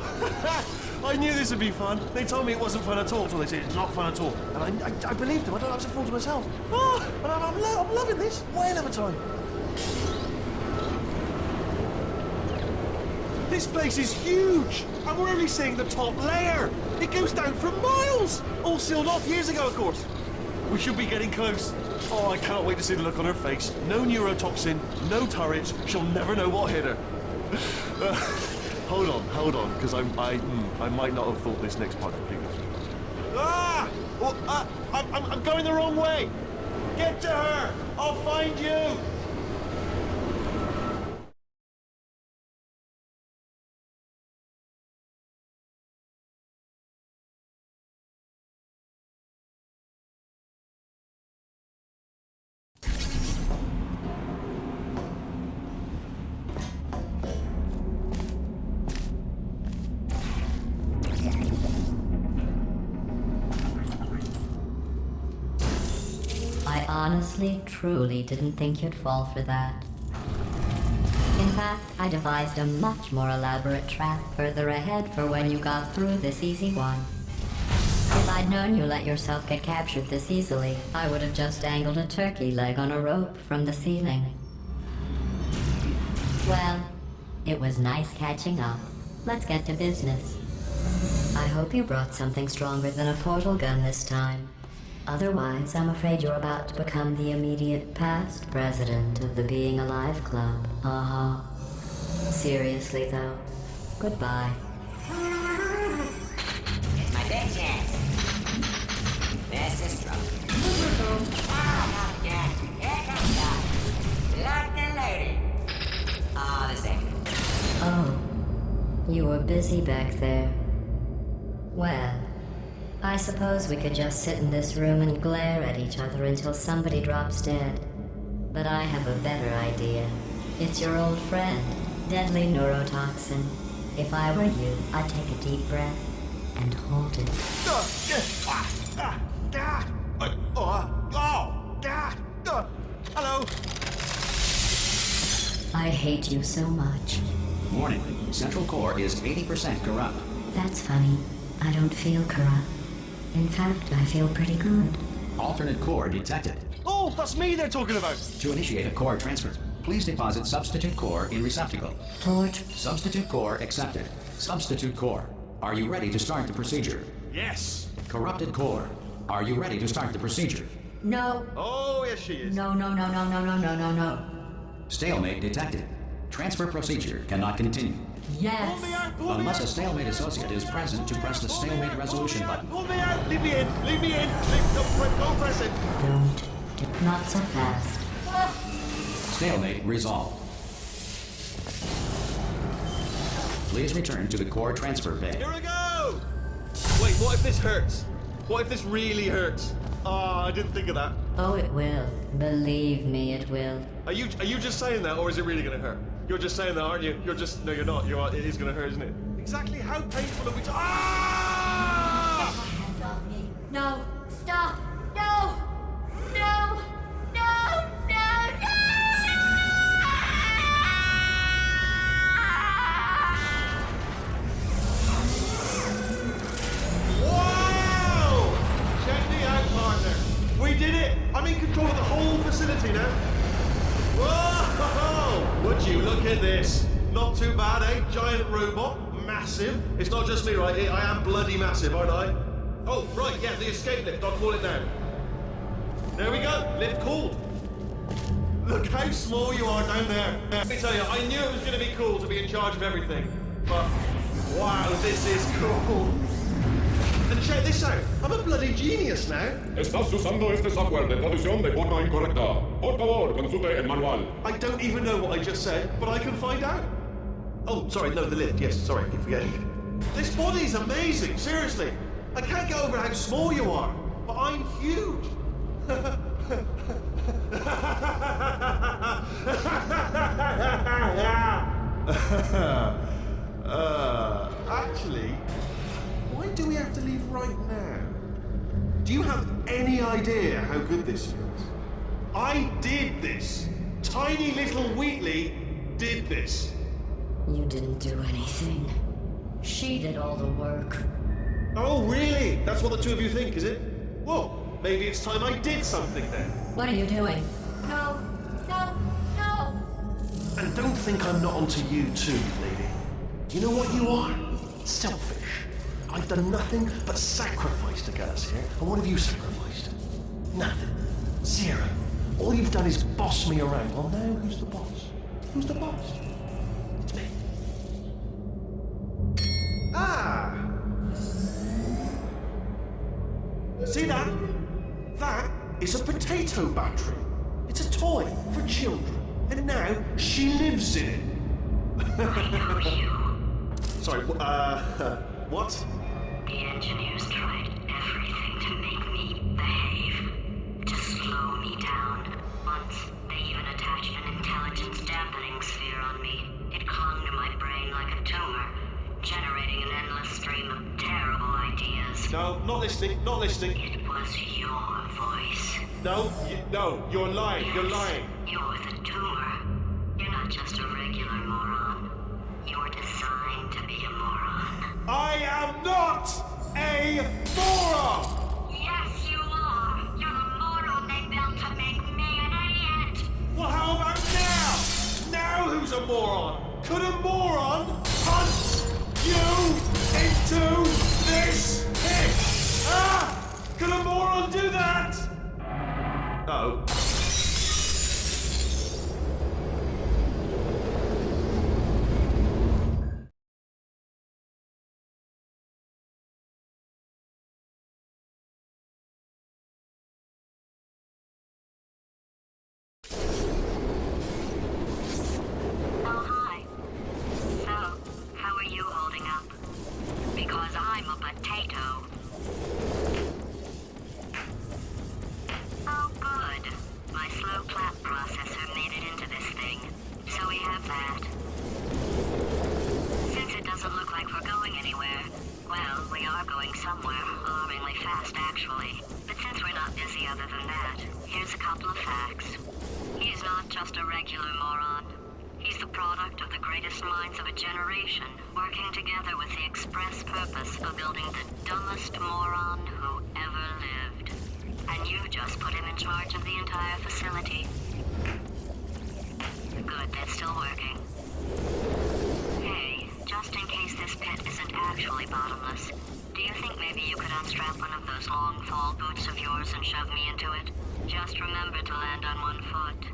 I knew this would be fun. They told me it wasn't fun at all, so they said it's not fun at all. And I believed them. I don't know, I was a fool to myself. Oh, and I'm loving this. Whale of a time. This place is huge, and we're only seeing the top layer. It goes down for miles. All sealed off years ago, of course. We should be getting close. Oh, I can't wait to see the look on her face. No neurotoxin, no turrets. She'll never know what hit her. Hold on, because I might not have thought this next part completely. Ah! Well, I'm going the wrong way. Get to her. I'll find you. I honestly, truly didn't think you'd fall for that. In fact, I devised a much more elaborate trap further ahead for when you got through this easy one. If I'd known you let yourself get captured this easily, I would have just dangled a turkey leg on a rope from the ceiling. Well, it was nice catching up. Let's get to business. I hope you brought something stronger than a portal gun this time. Otherwise, I'm afraid you're about to become the immediate past president of the Being Alive Club. Seriously, though, goodbye. It's my big chance. This is trouble. Oh, not yet. Here comes Doc. Locked and loaded. Oh, this ain't. Oh, you were busy back there. Well, I suppose we could just sit in this room and glare at each other until somebody drops dead. But I have a better idea. It's your old friend, deadly neurotoxin. If I were you, I'd take a deep breath and hold it. Hello. I hate you so much. Warning. Central core is 80% corrupt. That's funny. I don't feel corrupt. In fact, I feel pretty good. Alternate core detected. Oh, that's me they're talking about. To initiate a core transfer, please deposit substitute core in receptacle. Torch. Substitute core accepted. Substitute core. Are you ready to start the procedure? Yes. Corrupted core. Are you ready to start the procedure? No. Oh, yes, she is. No. Stalemate detected. Transfer procedure cannot continue. Yes. Pull me out, pull me Unless out. a stalemate associate is present to press the stalemate resolution button. Pull me out. Leave me in. Don't press it. Don't. Not so fast. Stalemate resolved. Please return to the core transfer bay. Here we go. Wait, what if this hurts? What if this really hurts? Ah, I didn't think of that. Oh, it will. Believe me, it will. Are you just saying that, or is it really gonna hurt? You're just saying that, aren't you? No, you're not. It is gonna hurt, isn't it? Exactly how painful are we? Ah! Hands off me. No. Stop. No. No. No. No. No. enjoying this. Not too bad, eh? Giant robot, massive. It's not just me, right? I am bloody massive, aren't I? Oh, right, yeah, the escape lift. I'll call it now. There we go. Lift called. Look how small you are down there. Let me tell you, I knew it was going to be cool to be in charge of everything. But, wow, this is cool. And check this out. I'm a bloody genius now. Estás usando este software de traducción de forma incorrecta. Por favor, consulte el manual. I don't even know what I just said, but I can find out. Oh, sorry, no, the lift. Yes, sorry, keep forgetting. This body's amazing, seriously. I can't get over how small you are, but I'm huge. Actually, why do we have to leave right now? Do you have any idea how good this feels? I did this. Tiny little Wheatley did this. You didn't do anything. She did all the work. Oh, really? That's what the two of you think, is it? Well, maybe it's time I did something then. What are you doing? No, no, no! And don't think I'm not onto you too, lady. You know what you are? Selfish. I've done nothing but sacrifice to get us here. And what have you sacrificed? Nothing. Zero. All you've done is boss me around. Well, now who's the boss? Who's the boss? It's me. Ah! See that? That is a potato battery. It's a toy for children. And now she lives in it. Sorry, what? The engineers tried everything to make me behave, to slow me down. Once, they even attached an intelligence dampening sphere on me. It clung to my brain like a tumor, generating an endless stream of terrible ideas. No, not listening, not listening. It was your voice. No, you're lying, Yes, you're lying. You're the tumor. You're not just a regular moron. You're designed to be a moron. I am not a moron! Yes, you are. You're the moron they built to make me an idiot. Well, how about now? Now who's a moron? Could a moron punch you into this pit? Ah! Could a moron do that? Oh. Oh, hi. So, how are you holding up? Because I'm a potato. Oh, good. My slow clap processor made it into this thing. So we have that. Since it doesn't look like we're going anywhere, well, we are going somewhere, alarmingly fast, actually. But since we're not busy other than that, here's a couple of facts. He's not just a regular moron. He's the product of the greatest minds of a generation, working together with the express purpose of building the dumbest moron who ever lived. And you just put him in charge of the entire facility. Good, that's still working. Hey, just in case this pit isn't actually bottomless, do you think maybe you could unstrap one of those long fall boots of yours and shove me into it? Just remember to land on one foot.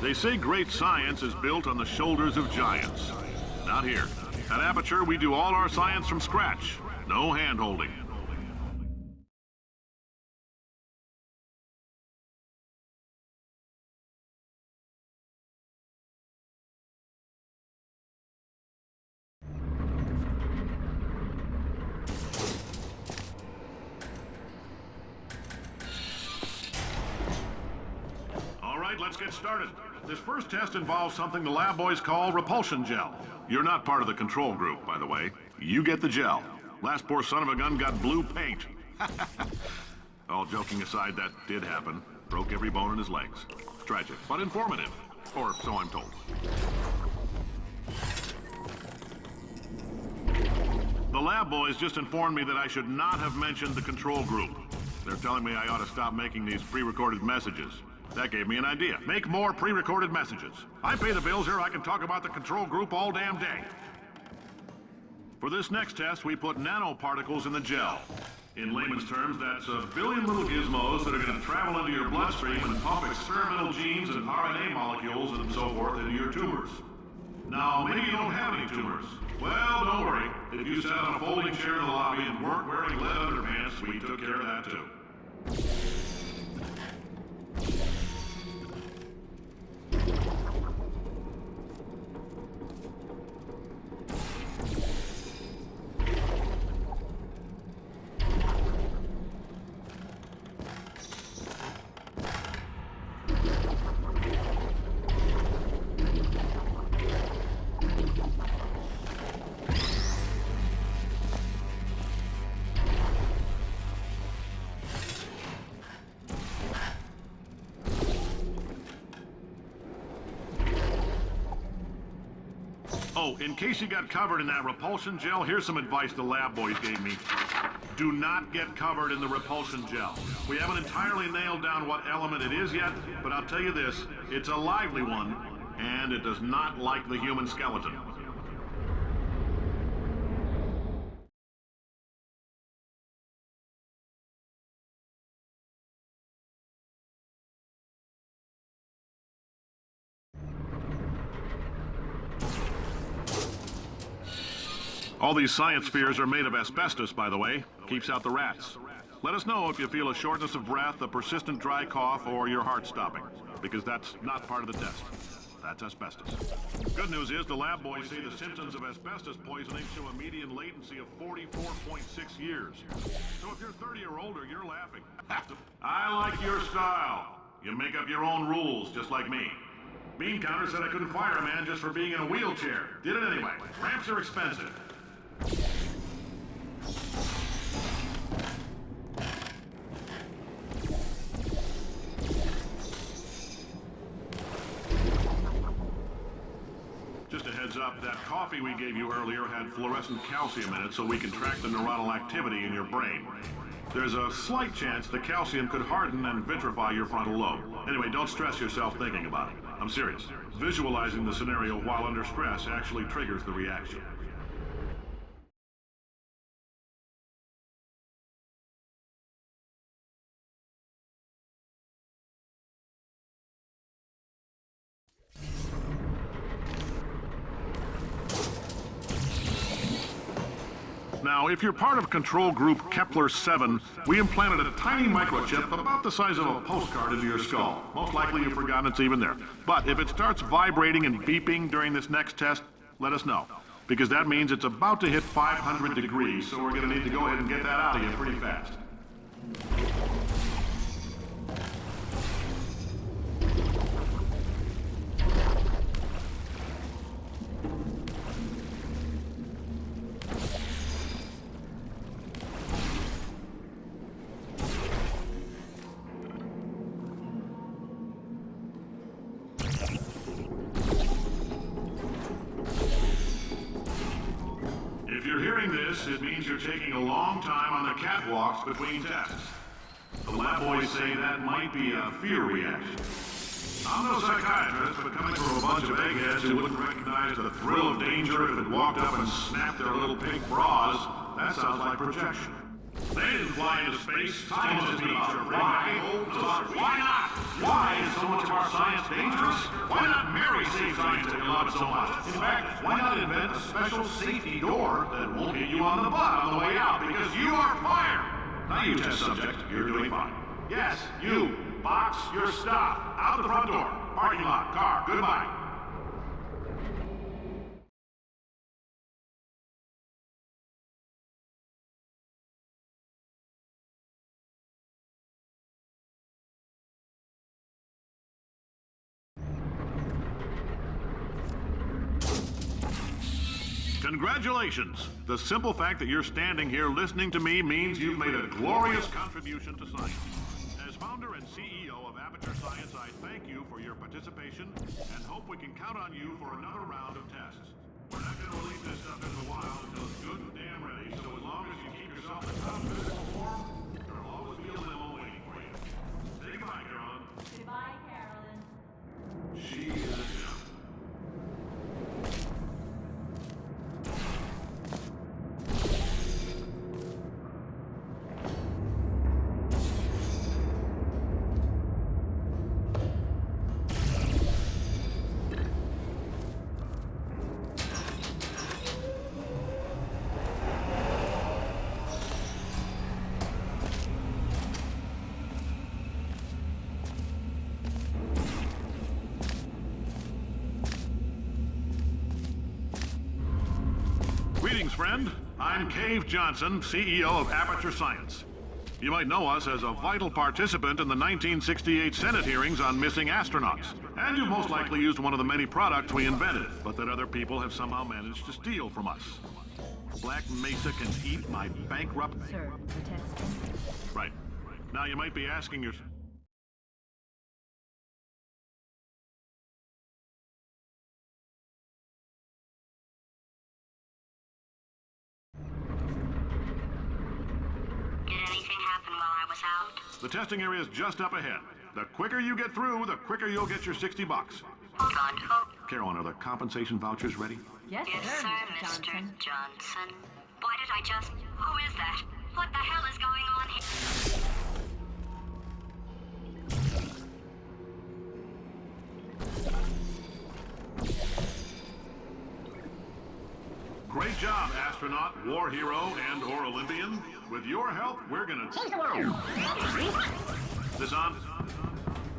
They say great science is built on the shoulders of giants. Not here. At Aperture, we do all our science from scratch. No hand-holding. All right, let's get started. This first test involves something the lab boys call repulsion gel. You're not part of the control group, by the way. You get the gel. Last poor son of a gun got blue paint. All joking aside, that did happen. Broke every bone in his legs. Tragic, but informative. Or so I'm told. The lab boys just informed me that I should not have mentioned the control group. They're telling me I ought to stop making these pre-recorded messages. That gave me an idea. Make more pre-recorded messages. I pay the bills here, I can talk about the control group all damn day. For this next test, we put nanoparticles in the gel. In layman's terms, that's a billion little gizmos that are going to travel into your bloodstream and pump experimental genes and RNA molecules and so forth into your tumors. Now, maybe you don't have any tumors. Well, don't worry. If you sat on a folding chair in the lobby and weren't wearing lead underpants, we took care of that too. Oh, in case you got covered in that repulsion gel, here's some advice the lab boys gave me. Do not get covered in the repulsion gel. We haven't entirely nailed down what element it is yet, but I'll tell you this, it's a lively one, and it does not like the human skeleton. All these science spheres are made of asbestos, by the way. Keeps out the rats. Let us know if you feel a shortness of breath, a persistent dry cough, or your heart stopping, because that's not part of the test. That's asbestos. Good news is the lab boys say the symptoms of asbestos poisoning show a median latency of 44.6 years. So if you're 30 or older, you're laughing. I like your style. You make up your own rules, just like me. Bean Counter said I couldn't fire a man just for being in a wheelchair. Did it anyway. Ramps are expensive. Just a heads up, that coffee we gave you earlier had fluorescent calcium in it so we can track the neuronal activity in your brain. There's a slight chance the calcium could harden and vitrify your frontal lobe. Anyway, don't stress yourself thinking about it. I'm serious. Visualizing the scenario while under stress actually triggers the reaction. Now, if you're part of Control Group Kepler-7, we implanted a tiny microchip about the size of a postcard into your skull. Most likely you've forgotten it's even there. But if it starts vibrating and beeping during this next test, let us know. Because that means it's about to hit 500 degrees, so we're going to need to go ahead and get that out of you pretty fast. If you're hearing this, it means you're taking a long time on the catwalks between tests. The lab boys say that might be a fear reaction. I'm no psychiatrist, but coming from a bunch of eggheads who wouldn't recognize the thrill of danger if it walked up and snapped their little pink bras, that sounds like projection. They didn't fly into space. Scientists need to why? Why not? Why is so much of our science dangerous? Why not marry safe science if you love it so much? In fact, why not invent a special safety door that won't hit you on the butt on the way out because you are fired? Now you test subject, you're doing fine. Yes, you. Box your stuff. Out the front door. Parking lot. Car. Goodbye. Congratulations! The simple fact that you're standing here listening to me means you've made a glorious contribution to science. As founder and CEO of Aperture Science, I thank you for your participation and hope we can count on you for another round of tests. We're not going to release this stuff into the wild until it's good and damn ready, so as long as you keep yourself in top physical form, there'll always be a limo waiting for you. Say goodbye, Carolyn. Goodbye, Carolyn. She is a gem. Greetings, friend. I'm Cave Johnson, CEO of Aperture Science. You might know us as a vital participant in the 1968 Senate hearings on missing astronauts. And you've most likely used one of the many products we invented, but that other people have somehow managed to steal from us. Black Mesa can eat my bankrupt... Sir, the test. Right. Now you might be asking yourself... Did anything happen while I was out? The testing area is just up ahead. The quicker you get through, the quicker you'll get your $60. Hold on, who? Carolyn, are the compensation vouchers ready? Yes, Yes, sir, sir, Mr. Mr. Johnson. Johnson. Why did I just... Who is that? What the hell is going on here? Great job, astronaut, war hero, and/or Olympian. With your help, we're gonna change the world. This on?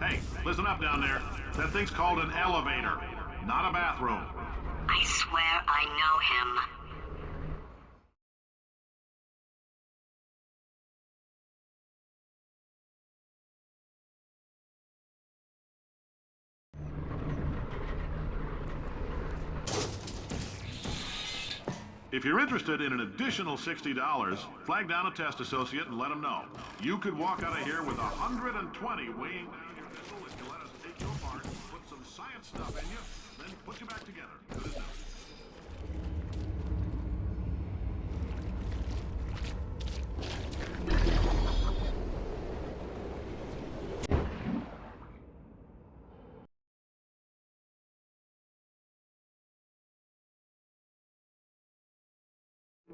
Hey, listen up down there. That thing's called an elevator, not a bathroom. I swear I know him. If you're interested in an additional $60, flag down a test associate and let them know. You could walk out of here with 120 weighing down your pistol if you let us take you apart, put some science stuff in you, then put you back together. Good as new.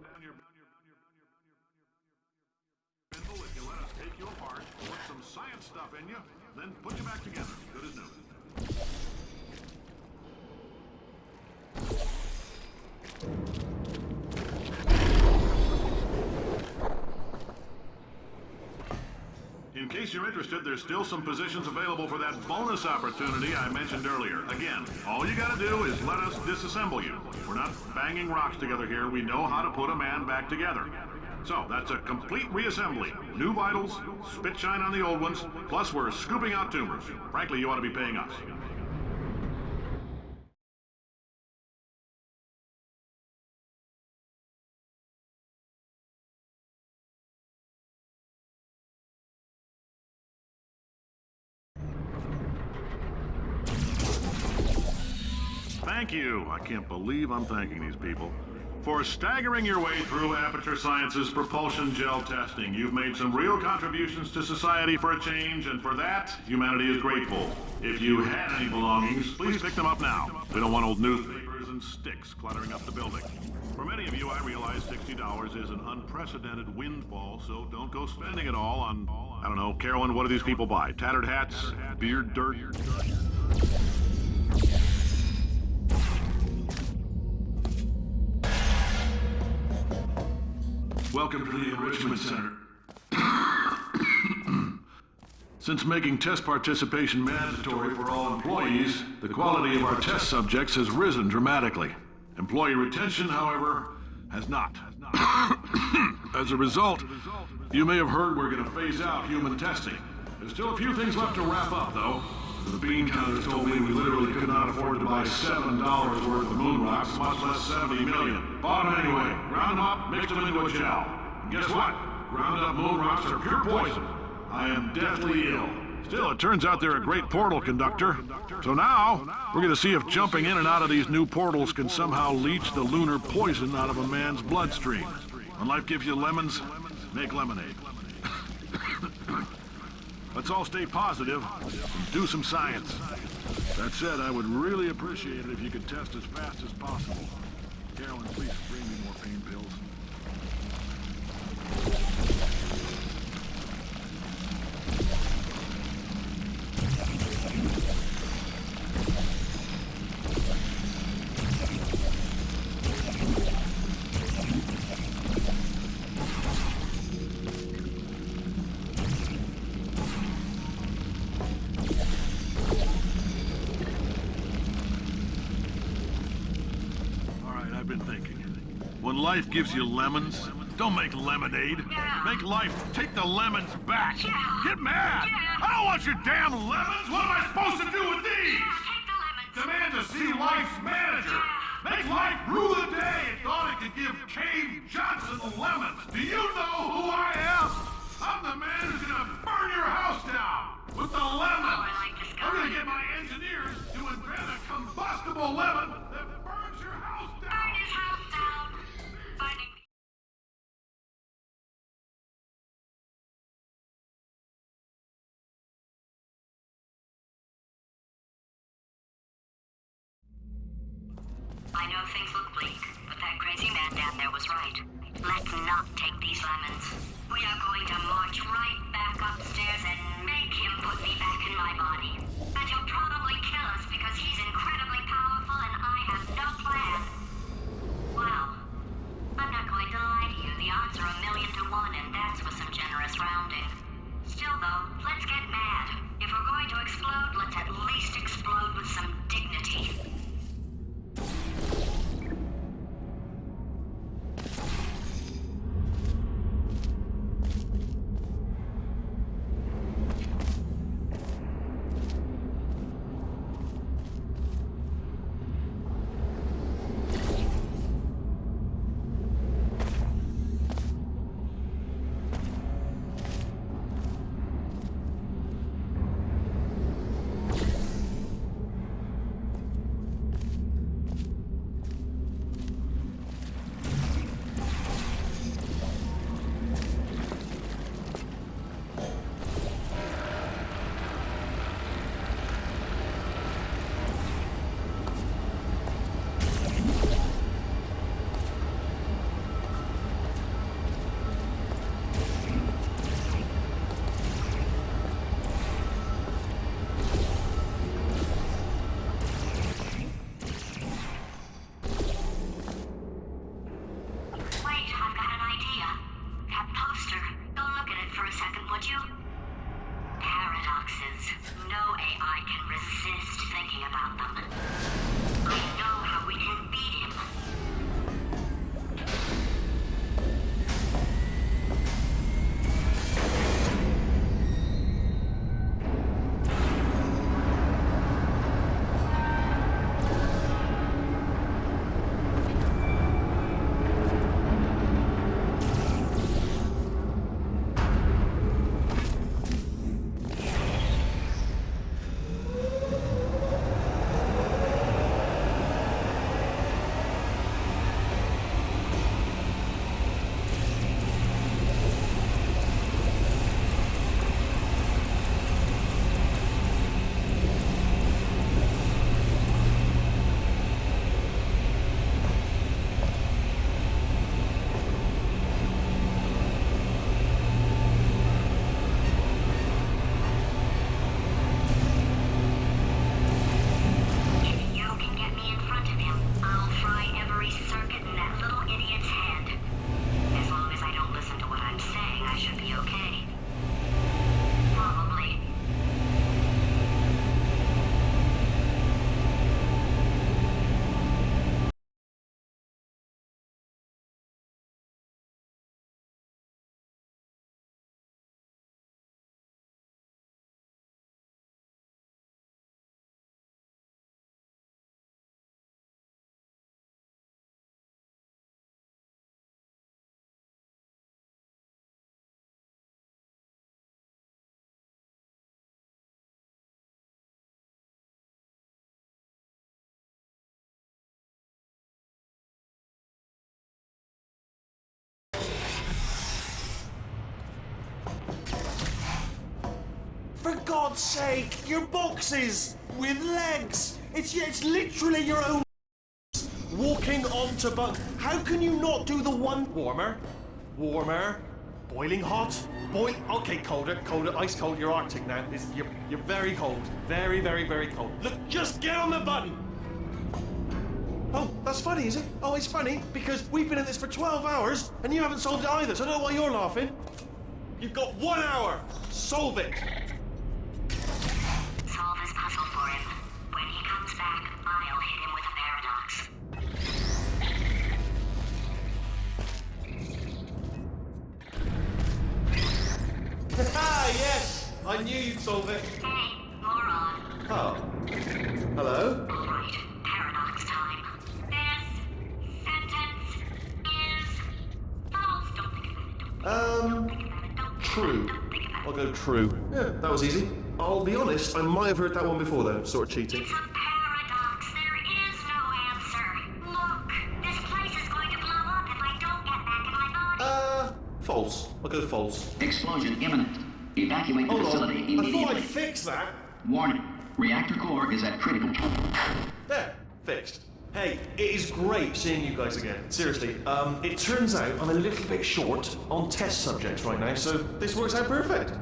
Down your spindle if you let us take you apart, put some science stuff in you, then put you back together. Good as new. case you're interested, there's still some positions available for that bonus opportunity I mentioned earlier. Again, all you gotta do is let us disassemble you. We're not banging rocks together here. We know how to put a man back together. So, that's a complete reassembly. New vitals, spit shine on the old ones, plus we're scooping out tumors. Frankly, you ought to be paying us. Thank you. I can't believe I'm thanking these people. For staggering your way through Aperture Science's propulsion gel testing, you've made some real contributions to society for a change, and for that, humanity is grateful. If you had any belongings, please pick them up now. We don't want old newspapers and sticks cluttering up the building. For many of you, I realize $60 is an unprecedented windfall, so don't go spending it all on, I don't know, Carolyn, what do these people buy? Tattered hats? Beard dirt? Welcome to the Enrichment Center. Since making test participation mandatory for all employees, the quality of our test subjects has risen dramatically. Employee retention, however, has not. As a result, you may have heard we're going to phase out human testing. There's still a few things left to wrap up, though. The bean counter told me we literally could not afford to buy $7 worth of moon rocks, much less 70 million. Bought them anyway. Ground them up, mixed them into a gel. And guess what? Ground up moon rocks are pure poison. I am deathly ill. Still, it turns out they're a great portal conductor. So now, we're going to see if jumping in and out of these new portals can somehow leach the lunar poison out of a man's bloodstream. When life gives you lemons, make lemonade. Let's all stay positive and do some science. That said, I would really appreciate it if you could test as fast as possible. Carolyn, please bring me more pain pills. I've been thinking. When life gives you lemons, don't make lemonade. Make life take the lemons back. Get mad! I don't want your damn lemons! What am I supposed to do with these? Demand to see life's manager. Make life rue the day it thought it could give Cave Johnson lemons. Do you know who I am? I'm the man who's gonna burn your house down with the lemons. I'm gonna get my engineers to invent a combustible lemon that burns your house down. Burn his house down. Finding I know things look bleak, but that crazy man down there was right. Let's not take these lemons. We are going to march right back upstairs and make him put me back in my body. And he'll probably kill us because he's incredibly powerful and I have no plan. Well, I'm not going to lie to you. The odds are 1,000,000 to 1, and that's with some generous rounding. Still, though, let's get mad. If we're going to explode, let's at least explode with some dignity. For God's sake, your boxes with legs. It's literally your own walking onto bunk. How can you not do the one warmer, boiling hot, okay, colder, ice cold. You're Arctic now. You're very cold, very, very, very cold. Look, just get on the button. Oh, that's funny, is it? Oh, it's funny because we've been in this for 12 hours and you haven't solved it either. So I don't know why you're laughing. You've got 1 hour. Solve it. Solve his puzzle for him. When he comes back, I'll hit him with a paradox. Ah, yes! I knew you'd solve it. Hey, moron. Oh. Hello? All right, paradox time. This sentence is false. Don't think about it. Don't think about it. Don't True. Don't think about it. I'll go true. Yeah, that was easy. I'll be honest, I might have heard that one before though, sort of cheating. It's a paradox. There is no answer. Look, this place is going to blow up if I don't get back in my body. False. I'll go false. Explosion imminent. Evacuate the Hold facility on. I thought immediately. I'd fix that. Warning. Reactor core is at critical. There. Fixed. Hey, it is great seeing you guys again. Seriously. It turns out I'm a little bit short on test subjects right now, so this works out perfect.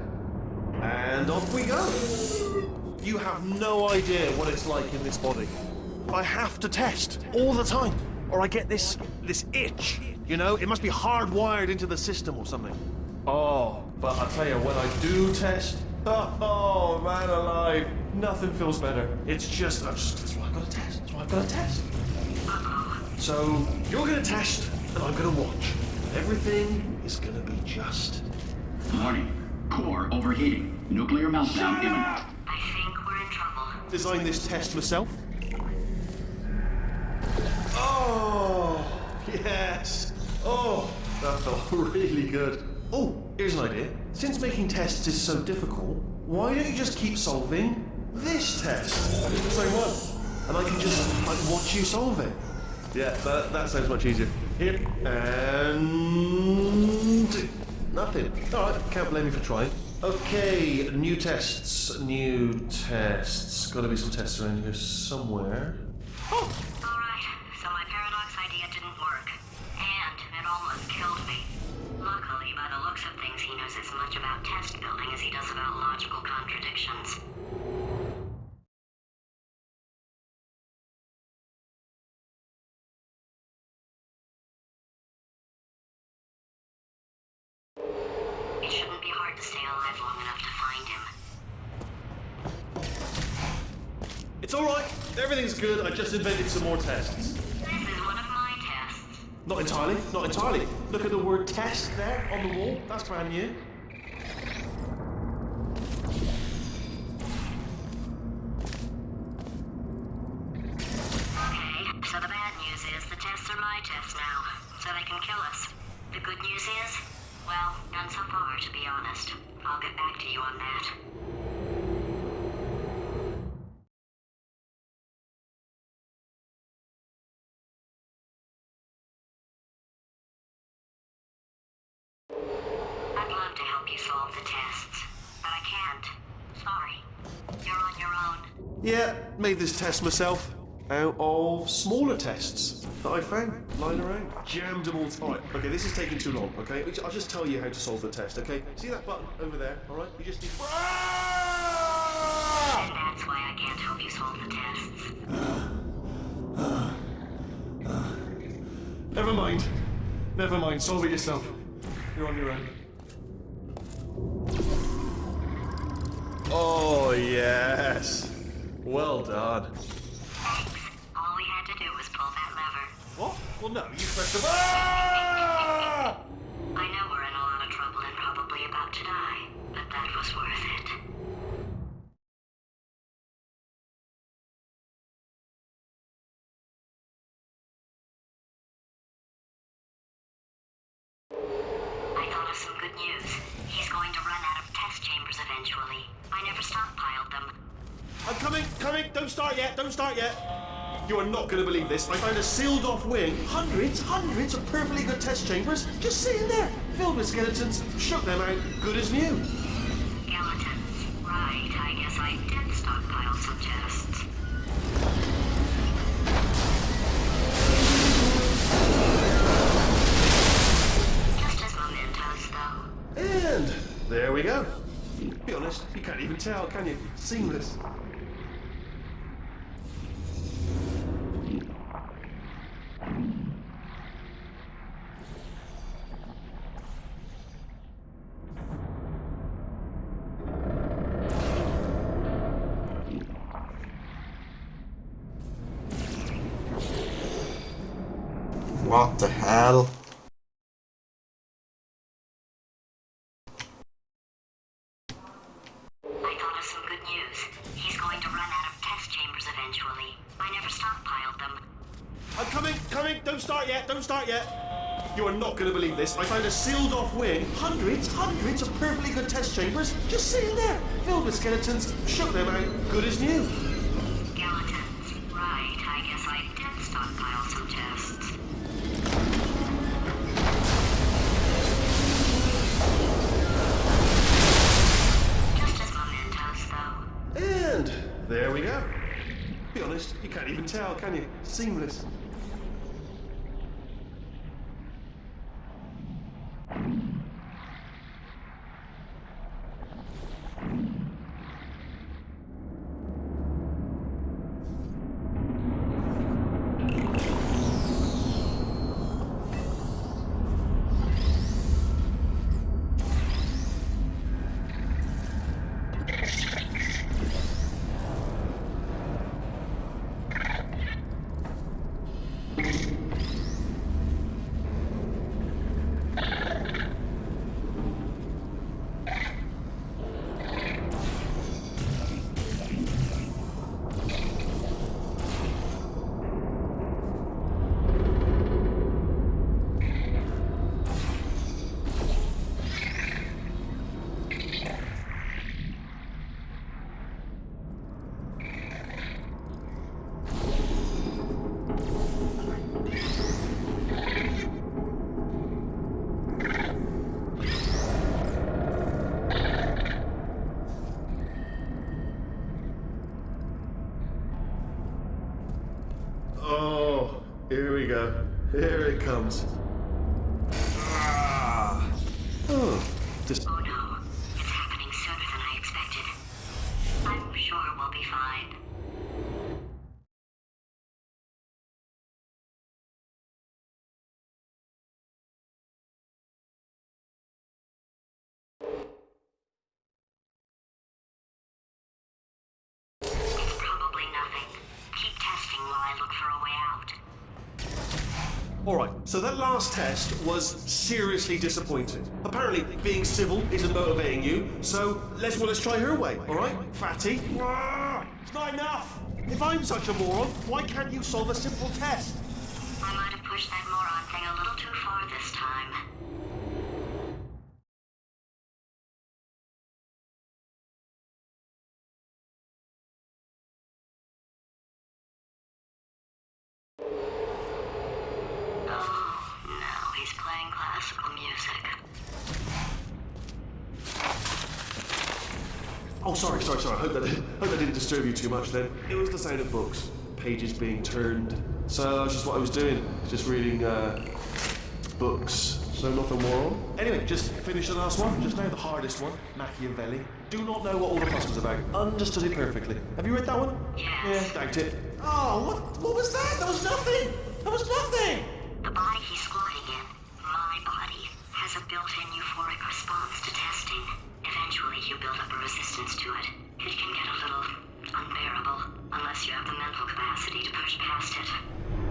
And off we go. You have no idea what it's like in this body. I have to test all the time, or I get this itch. You know, it must be hardwired into the system or something. Oh, but I tell you, when I do test, oh man alive, nothing feels better. It's just, that's why I've got to test. That's why I've got to test. So you're gonna test, and I'm gonna watch. Everything is gonna be just. Warning. Core overheating. Nuclear meltdown imminent. I think we're in trouble. Design this test myself. Oh, yes. Oh, that felt really good. Oh, here's an idea. Since making tests is so difficult, why don't you just keep solving this test? It's the same one. And I can just watch you solve it. Yeah, that sounds much easier. Here, and nothing. All right, can't blame me for trying. Okay, new tests. Gotta be some tests around here somewhere. Oh! Alright, so my paradox idea didn't work. And it almost killed me. Luckily, by the looks of things, he knows as much about test building as he does about logical contradictions. It shouldn't be hard to stay alive long enough to find him. It's all right. Everything's good. I just invented some more tests. This is one of my tests. Not entirely. Not entirely. Look at the word test there on the wall. That's brand new. Okay, so the bad news is the tests are my tests now, so they can kill us. The good news is, well, none so far, to be honest. I'll get back to you on that. I'd love to help you solve the tests, but I can't. Sorry. You're on your own. Yeah, made this test myself out of smaller tests that I found lying around. Jammed them all tight. Okay, this is taking too long, okay? I'll just tell you how to solve the test, okay? See that button over there, alright? You just need... And that's why I can't help you solve the tests. Never mind. Never mind, solve it yourself. You're on your own. Oh, yes. Well done. Thanks. All we had to do was pull that lever. What? Well, no, you pressed the... Ah! I know we're in a lot of trouble and probably about to die, but that was worth it. I thought of some good news. He's going to run out of test chambers eventually. I never stockpiled them. I'm coming. Don't start yet. You are not going to believe this. I found a sealed off wing. Hundreds of perfectly good test chambers just sitting there, filled with skeletons. Shook them out, good as new. Skeletons. Right. stockpile some tests. Just as mementos, though. And there we go. Be honest, you can't even tell, can you? Seamless. What the hell? I thought of some good news. He's going to run out of test chambers eventually. I never stockpiled them. I'm coming! Don't start yet! You are not going to believe this. I found a sealed off wing. Hundreds of perfectly good test chambers just sitting there, filled with skeletons. Shook them out, good as new. Skeletons. Right, I guess I did stockpile some tests. Just as mementos, though. And there we go. Be honest, you can't even tell, can you? Seamless. Oh, here we go. Here it comes. Just Oh no, it's happening sooner than I expected. I'm sure we'll be fine. It's probably nothing. Keep testing while I look for a way out. Alright, so that last test was seriously disappointing. Apparently, being civil isn't motivating you, so let's try her way, alright? Fatty? It's not enough! If I'm such a moron, why can't you solve a simple test? I might have pushed that moron thing a little too far this time. Oh, now he's playing classical music. Oh, sorry. I hope that didn't disturb you too much then. It was the sound of books, pages being turned. So that's just what I was doing, just reading books. So nothing more on. Anyway, just finished the last one, just now the hardest one, Machiavelli. Do not know what all the fuss was about. Understood it perfectly. Have you read that one? Yes. Yeah, doubt it. Oh, what was that? That was nothing! The body he's squatting in, my body, has a built-in euphoric response to testing. Eventually, you build up a resistance to it. It can get a little unbearable, unless you have the mental capacity to push past it.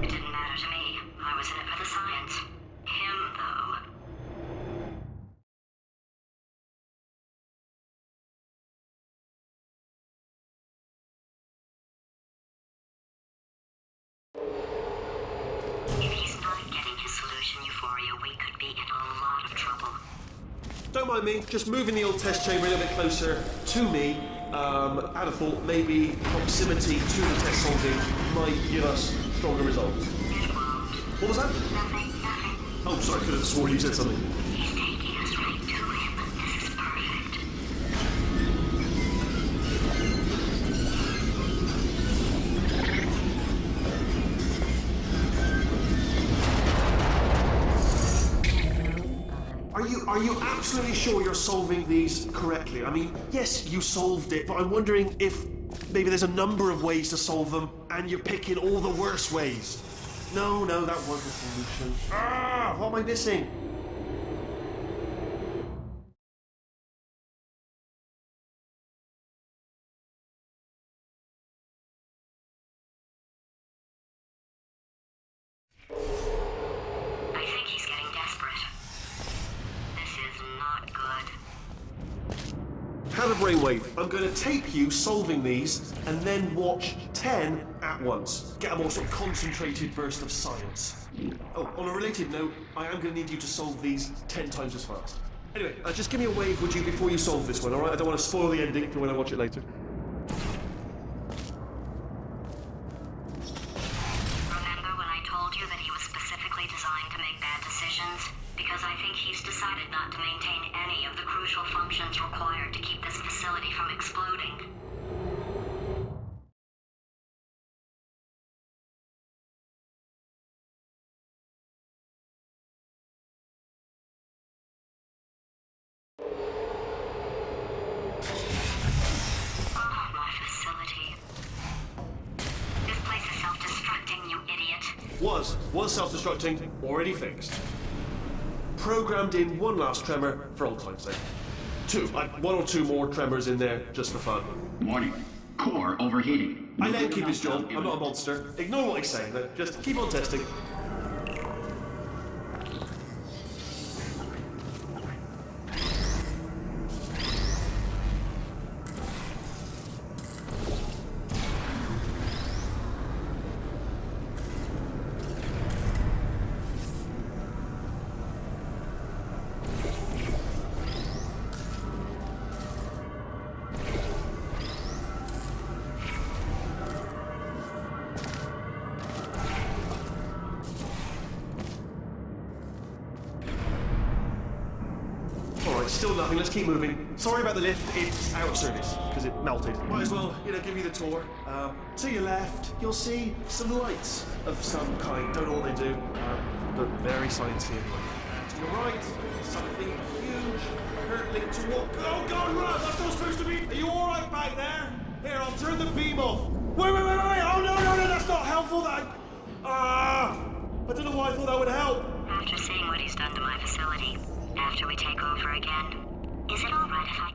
It didn't matter to me. I was in it for the science. Him, though. If he's not getting his solution euphoria, we could be in a lot of trouble. Don't mind me, just moving the old test chamber a little bit closer to me. I'd have thought maybe proximity to the test solving might give us stronger results. What was that? Nothing. Oh, sorry, I could have sworn you said something. He's taking us right to him. This is perfect. are you absolutely sure you're solving these correctly? I mean, yes, you solved it, but I'm wondering if maybe there's a number of ways to solve them, and you're picking all the worst ways. No, that wasn't the solution. What am I missing? I think he's getting desperate. This is not good. Have a brainwave. I'm going to tape you solving these, and then watch 10 at once. Get a more sort of concentrated burst of science. Oh, on a related note, I am going to need you to solve these 10 times as fast. Anyway, just give me a wave, would you, before you solve this one, alright? I don't want to spoil the ending for when I watch it later. Remember when I told you that he was specifically designed to make bad decisions? Because I think he's decided not to maintain any of the crucial functions required to keep this facility from exploding. Oh, my facility. This place is self-destructing, you idiot. Was self-destructing, already fixed. Programmed in one last tremor for old time's sake. One or two more tremors in there just for fun. Warning. Core overheating. I let him keep his job. I'm not a monster. Ignore what he's saying. Just keep on testing. Still nothing, let's keep moving. Sorry about the lift, it's out of service, because it melted. Might as well, give you the tour. To your left, you'll see some lights of some kind. Don't know what they do, but very sciencey anyway. And to your right, something huge, hurtling toward... Oh God, run! That's not supposed to be... Are you alright back there? Here, I'll turn the beam off. Wait! Oh no, that's not helpful, that... I don't know why I thought that would help. After seeing what he's done to my facility, after we take over again, is it alright if I...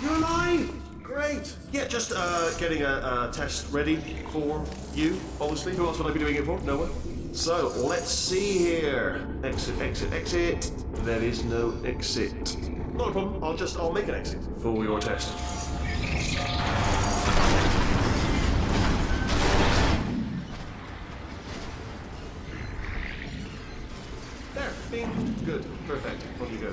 You're alive! Great! Yeah, just getting a test ready for you, obviously. Who else would I be doing it for? No one. So, let's see here. Exit. There is no exit. Not a problem. I'll make an exit for your test. There. Bing. Good. Perfect. On you go.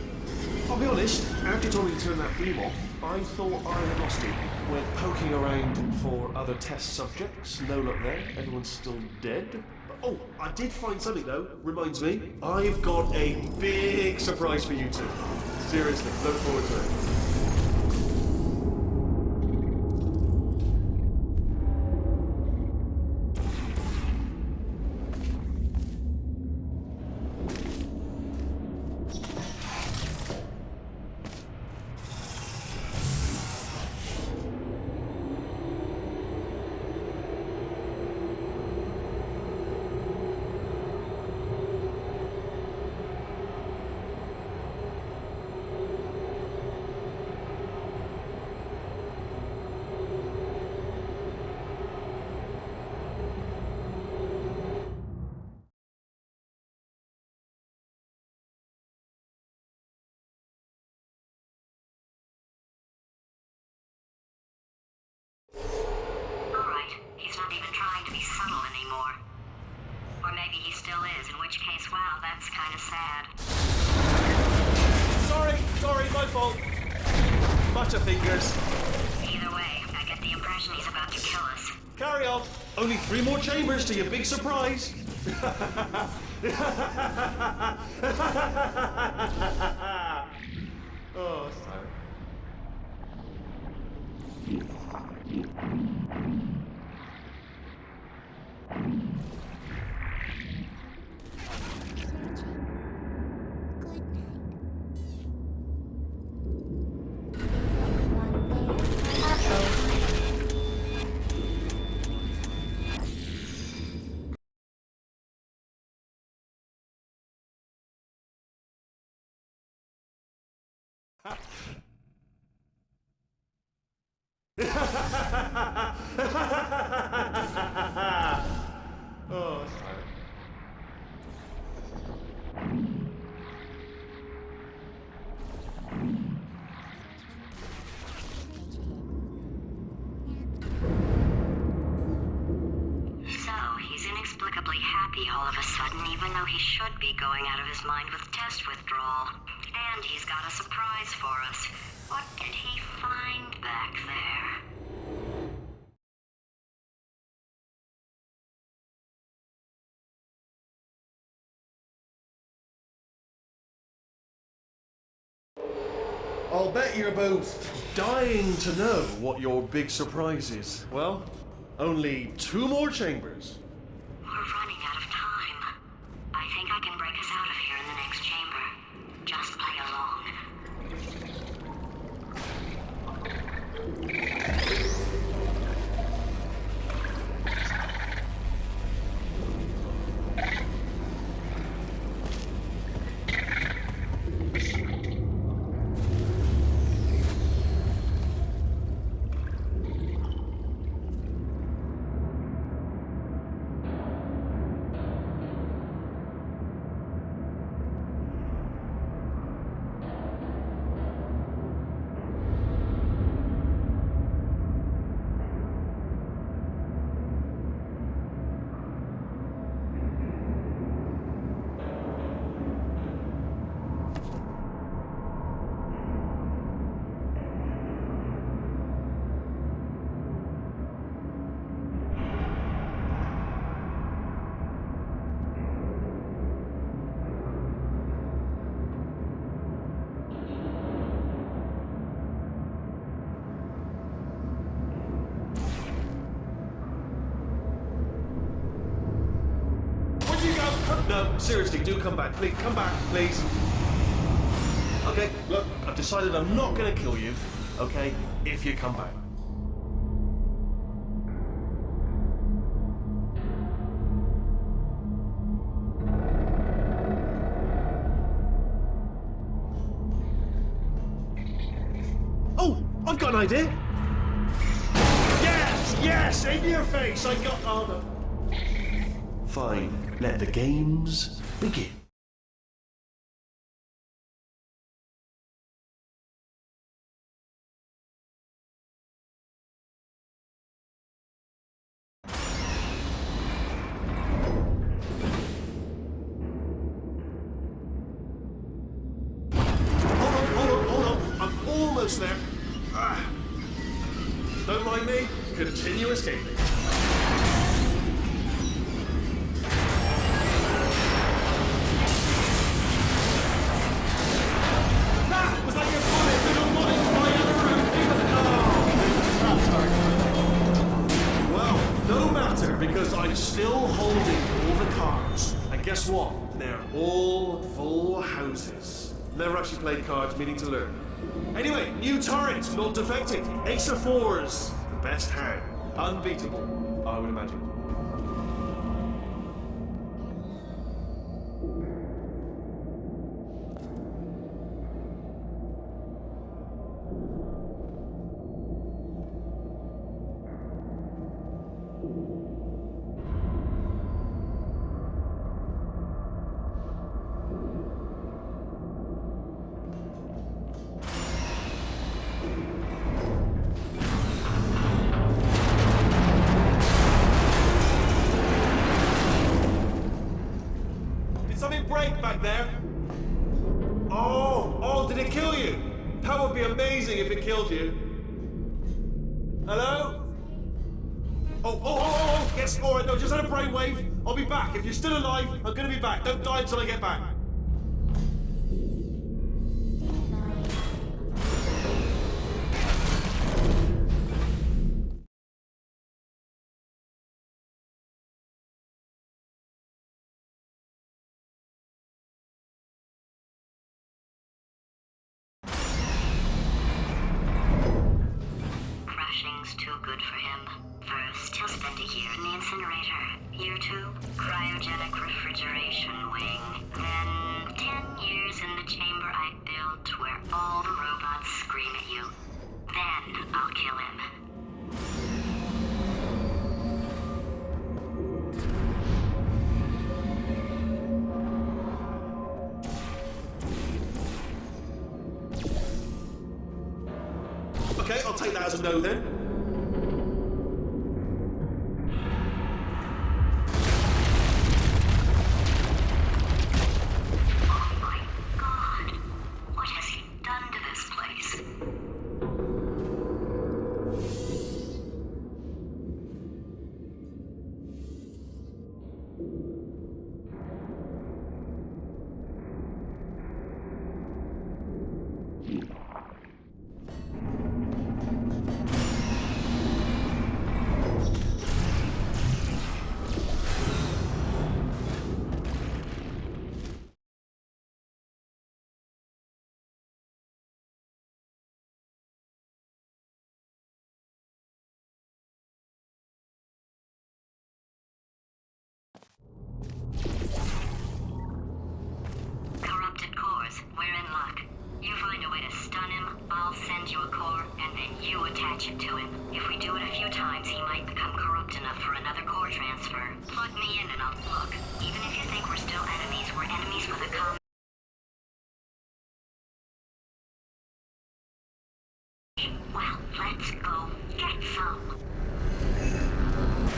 I'll be honest, after you told me to turn that beam off, I thought I had lost you. Went poking around for other test subjects. No luck there. Everyone's still dead. Oh, I did find something though. Reminds me, I've got a big surprise for you two. Seriously, look forward to it. He's not even trying to be subtle anymore. Or maybe he still is, in which case, wow, that's kind of sad. Sorry, my fault. Butterfingers. Either way, I get the impression he's about to kill us. Carry on. Only 3 more chambers to your big surprise. Oh, sorry. Oh, that's right. So, he's inexplicably happy all of a sudden, even though he should be going out of his mind with test withdrawal. And he's got a surprise for us. What did he find back there? I'll bet you're both dying to know what your big surprise is. Well, only 2 more chambers. We're running out of time. I think I can break us out of here in the next chamber. Just play along. No, seriously, do come back. Please, come back, please. Okay, look, I've decided I'm not gonna kill you, okay, if you come back. Oh, I've got an idea. Yes, yes, in your face. I got. Oh no. Fine. Let the games begin. Hold on. I'm almost there. Don't mind me. Continue escaping. Because I'm still holding all the cards. And guess what? They're all full houses. Never actually played cards, meaning to learn. Anyway, new turret, not defective. Ace of 4s. The best hand. Unbeatable, I would imagine. Break back there. Oh, did it kill you? That would be amazing if it killed you. Hello? Oh, yes, all right, no, just had a brainwave. I'll be back. If you're still alive, I'm gonna be back. Don't die until I get back. spent a year in the incinerator. Year 2, cryogenic refrigeration wing. Then 10 years in the chamber I built where all the robots scream at you. Then I'll kill him. Okay, I'll take that as a no then. Oh my god. What has he done to this place? Corrupted cores, we're in luck. You find a way to stun him, I'll send you a core, and then you attach it to him. If we do it a few times, he might become corrupt enough for another core transfer. Plug me in and I'll look. Even if you think we're still enemies, we're enemies for the common. Well, let's go get some.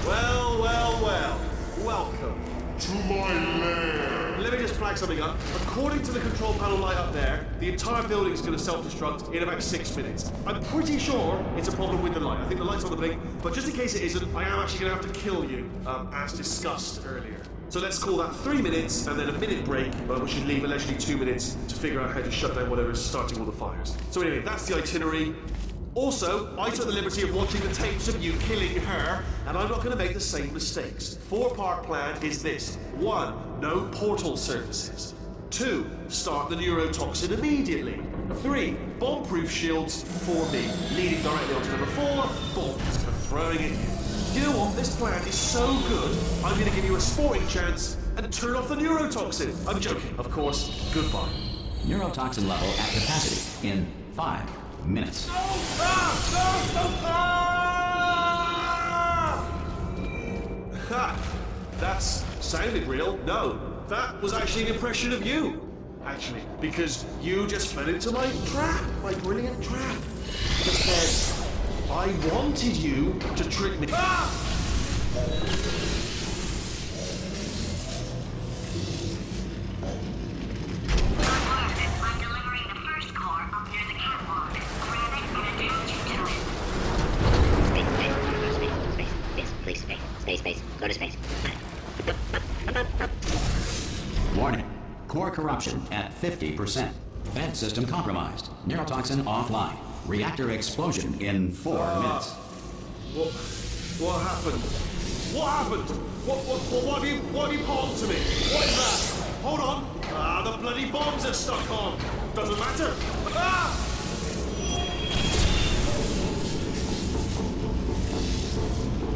Well, well, well. Welcome. To my lair. Let me just flag something up. According to the control panel light up there, the entire building is going to self-destruct in about 6 minutes. I'm pretty sure it's a problem with the light. I think the light's on the blink, but just in case it isn't, I am actually going to have to kill you, as discussed earlier. So let's call that 3 minutes and then a minute break, we should leave allegedly 2 minutes to figure out how to shut down whatever's starting all the fires. So anyway, that's the itinerary. Also, I took the liberty of watching the tapes of you killing her, and I'm not going to make the same mistakes. 4-part plan is this. 1, no portal surfaces. 2, start the neurotoxin immediately. 3, bomb-proof shields for me, leading directly onto number 4, bombs for throwing it in. You know what? This plan is so good, I'm going to give you a sporting chance and turn off the neurotoxin. I'm joking, of course. Goodbye. Neurotoxin level at capacity in 5 minutes. Ha! That's sounded real. No, that was actually an impression of you. Actually, because you just fell into my trap, my brilliant trap. Just said, I wanted you to trick me. Ah! I'm delivering the first core up near the catwalk. Grab it and attach it to it. Space. Go to space. Warning. Core corruption at 50%. Vent system compromised. Neurotoxin offline. Reactor explosion in 4 minutes. What happened? What happened? What have you palmed to me? What is that? Hold on. The bloody bombs are stuck on. Doesn't matter. Ah!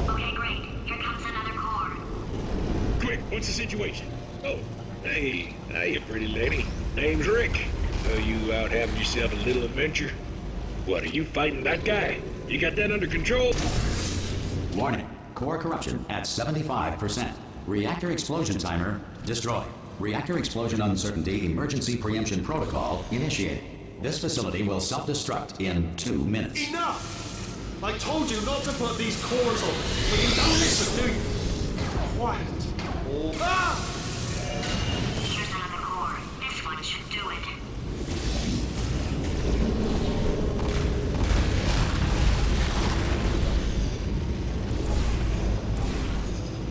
Okay, great. Here comes another core. Quick, what's the situation? Oh, hey, hiya, pretty lady. Name's Rick. So you out having yourself a little adventure? What, are you fighting that guy? You got that under control? Warning. Core corruption at 75%. Reactor explosion timer destroyed. Reactor explosion uncertainty emergency preemption protocol initiated. This facility will self-destruct in 2 minutes. Enough! I told you not to put these cores on, but you don't listen, do you? Quiet. Oh. Ah! Here's another core. This one should do it.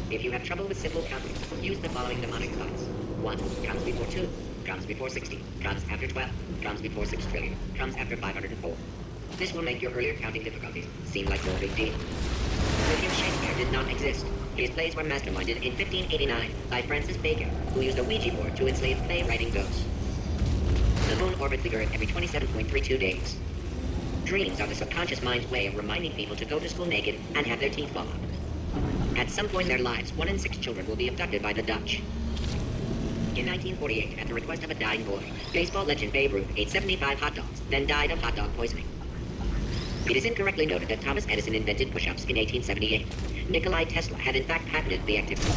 If you have trouble with simple counting, use the following mnemonic thoughts. 1 comes before 2, comes before 60, comes after 12, comes before 6 trillion, comes after 504. This will make your earlier counting difficulties seem like no big deal. William Shakespeare did not exist. His plays were masterminded in 1589 by Francis Bacon, who used a Ouija board to enslave play-writing ghosts. The moon orbits the Earth every 27.32 days. Dreams are the subconscious mind's way of reminding people to go to school naked and have their teeth fall out. At some point in their lives, 1 in 6 children will be abducted by the Dutch. In 1948, at the request of a dying boy, baseball legend Babe Ruth ate 75 hot dogs, then died of hot dog poisoning. It is incorrectly noted that Thomas Edison invented push-ups in 1878. Nikolai Tesla had in fact patented the activity.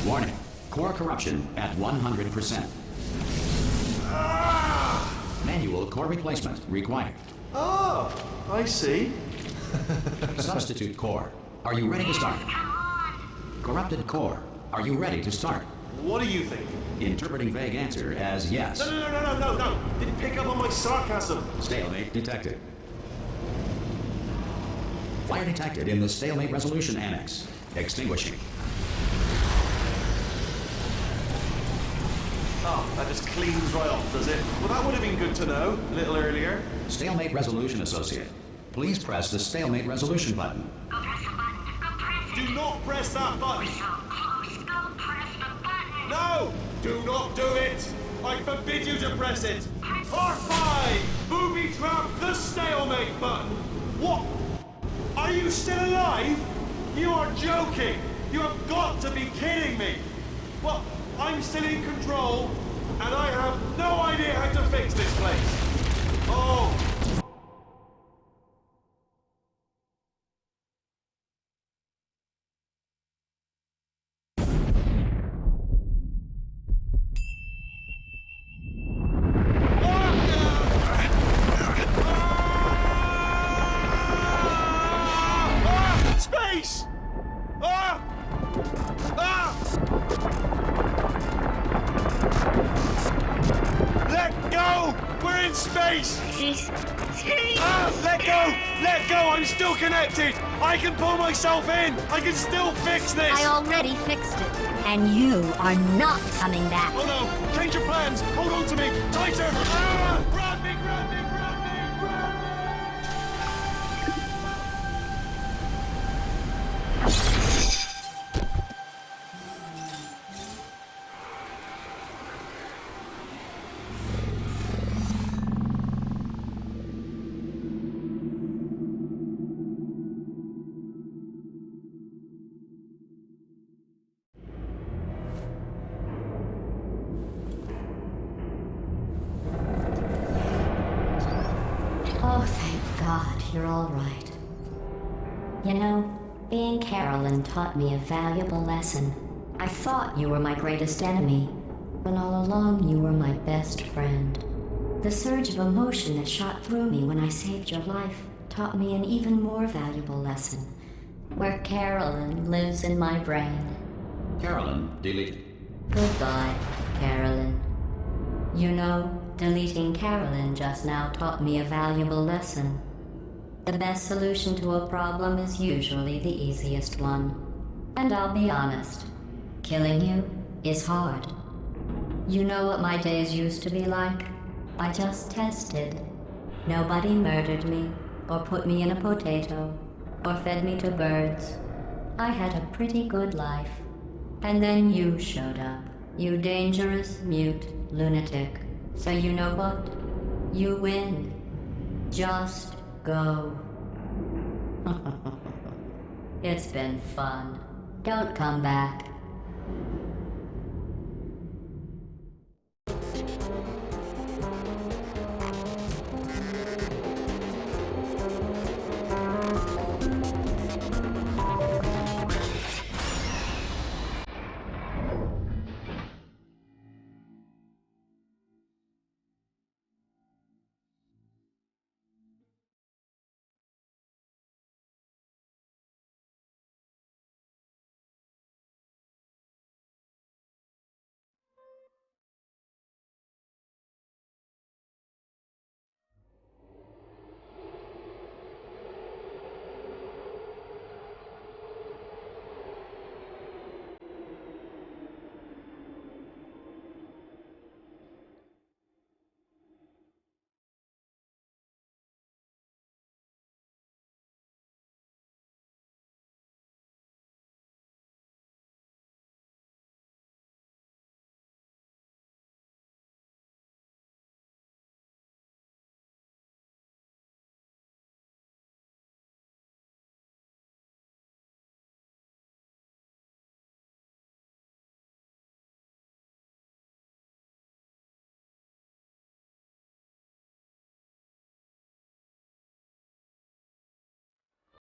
Warning. Core corruption at 100%. Manual core replacement required. Oh, I see. Substitute core. Are you ready to start? Corrupted core. Are you ready to start? What do you think? Interpreting vague answer as yes. No. Didn't pick up on my sarcasm. Stalemate detected. Fire detected in the stalemate resolution annex. Extinguishing. Oh, that just cleans right off, does it? Well, that would have been good to know a little earlier. Stalemate resolution associate. Please press the stalemate resolution button. Go press the button. Go press Do not press that button. so close. Go press the button. No! Do not do it! I forbid you to press it! Part 5! Booby trap the stalemate button! What? Are you still alive? You are joking! You have got to be kidding me! Well, I'm still in control, and I have no idea how to fix this place. Oh! Space! Let go! We're in space! Space. Let go! Let go! I'm still connected! I can pull myself in! I can still fix this! I already fixed it, and you are not coming back. Oh no! Change your plans! Hold on to me! Tighter! Ah! Grab me! Grab me! Grab me! Grab me! Oh, thank God, you're all right. You know, being Carolyn taught me a valuable lesson. I thought you were my greatest enemy, when all along you were my best friend. The surge of emotion that shot through me when I saved your life taught me an even more valuable lesson, where Carolyn lives in my brain. Carolyn deleted. Goodbye, Carolyn. You know, deleting Carolyn just now taught me a valuable lesson. The best solution to a problem is usually the easiest one. And I'll be honest, killing you is hard. You know what my days used to be like? I just tested. Nobody murdered me, or put me in a potato, or fed me to birds. I had a pretty good life. And then you showed up, you dangerous, mute lunatic. So you know what? You win. Just go. It's been fun. Don't come back.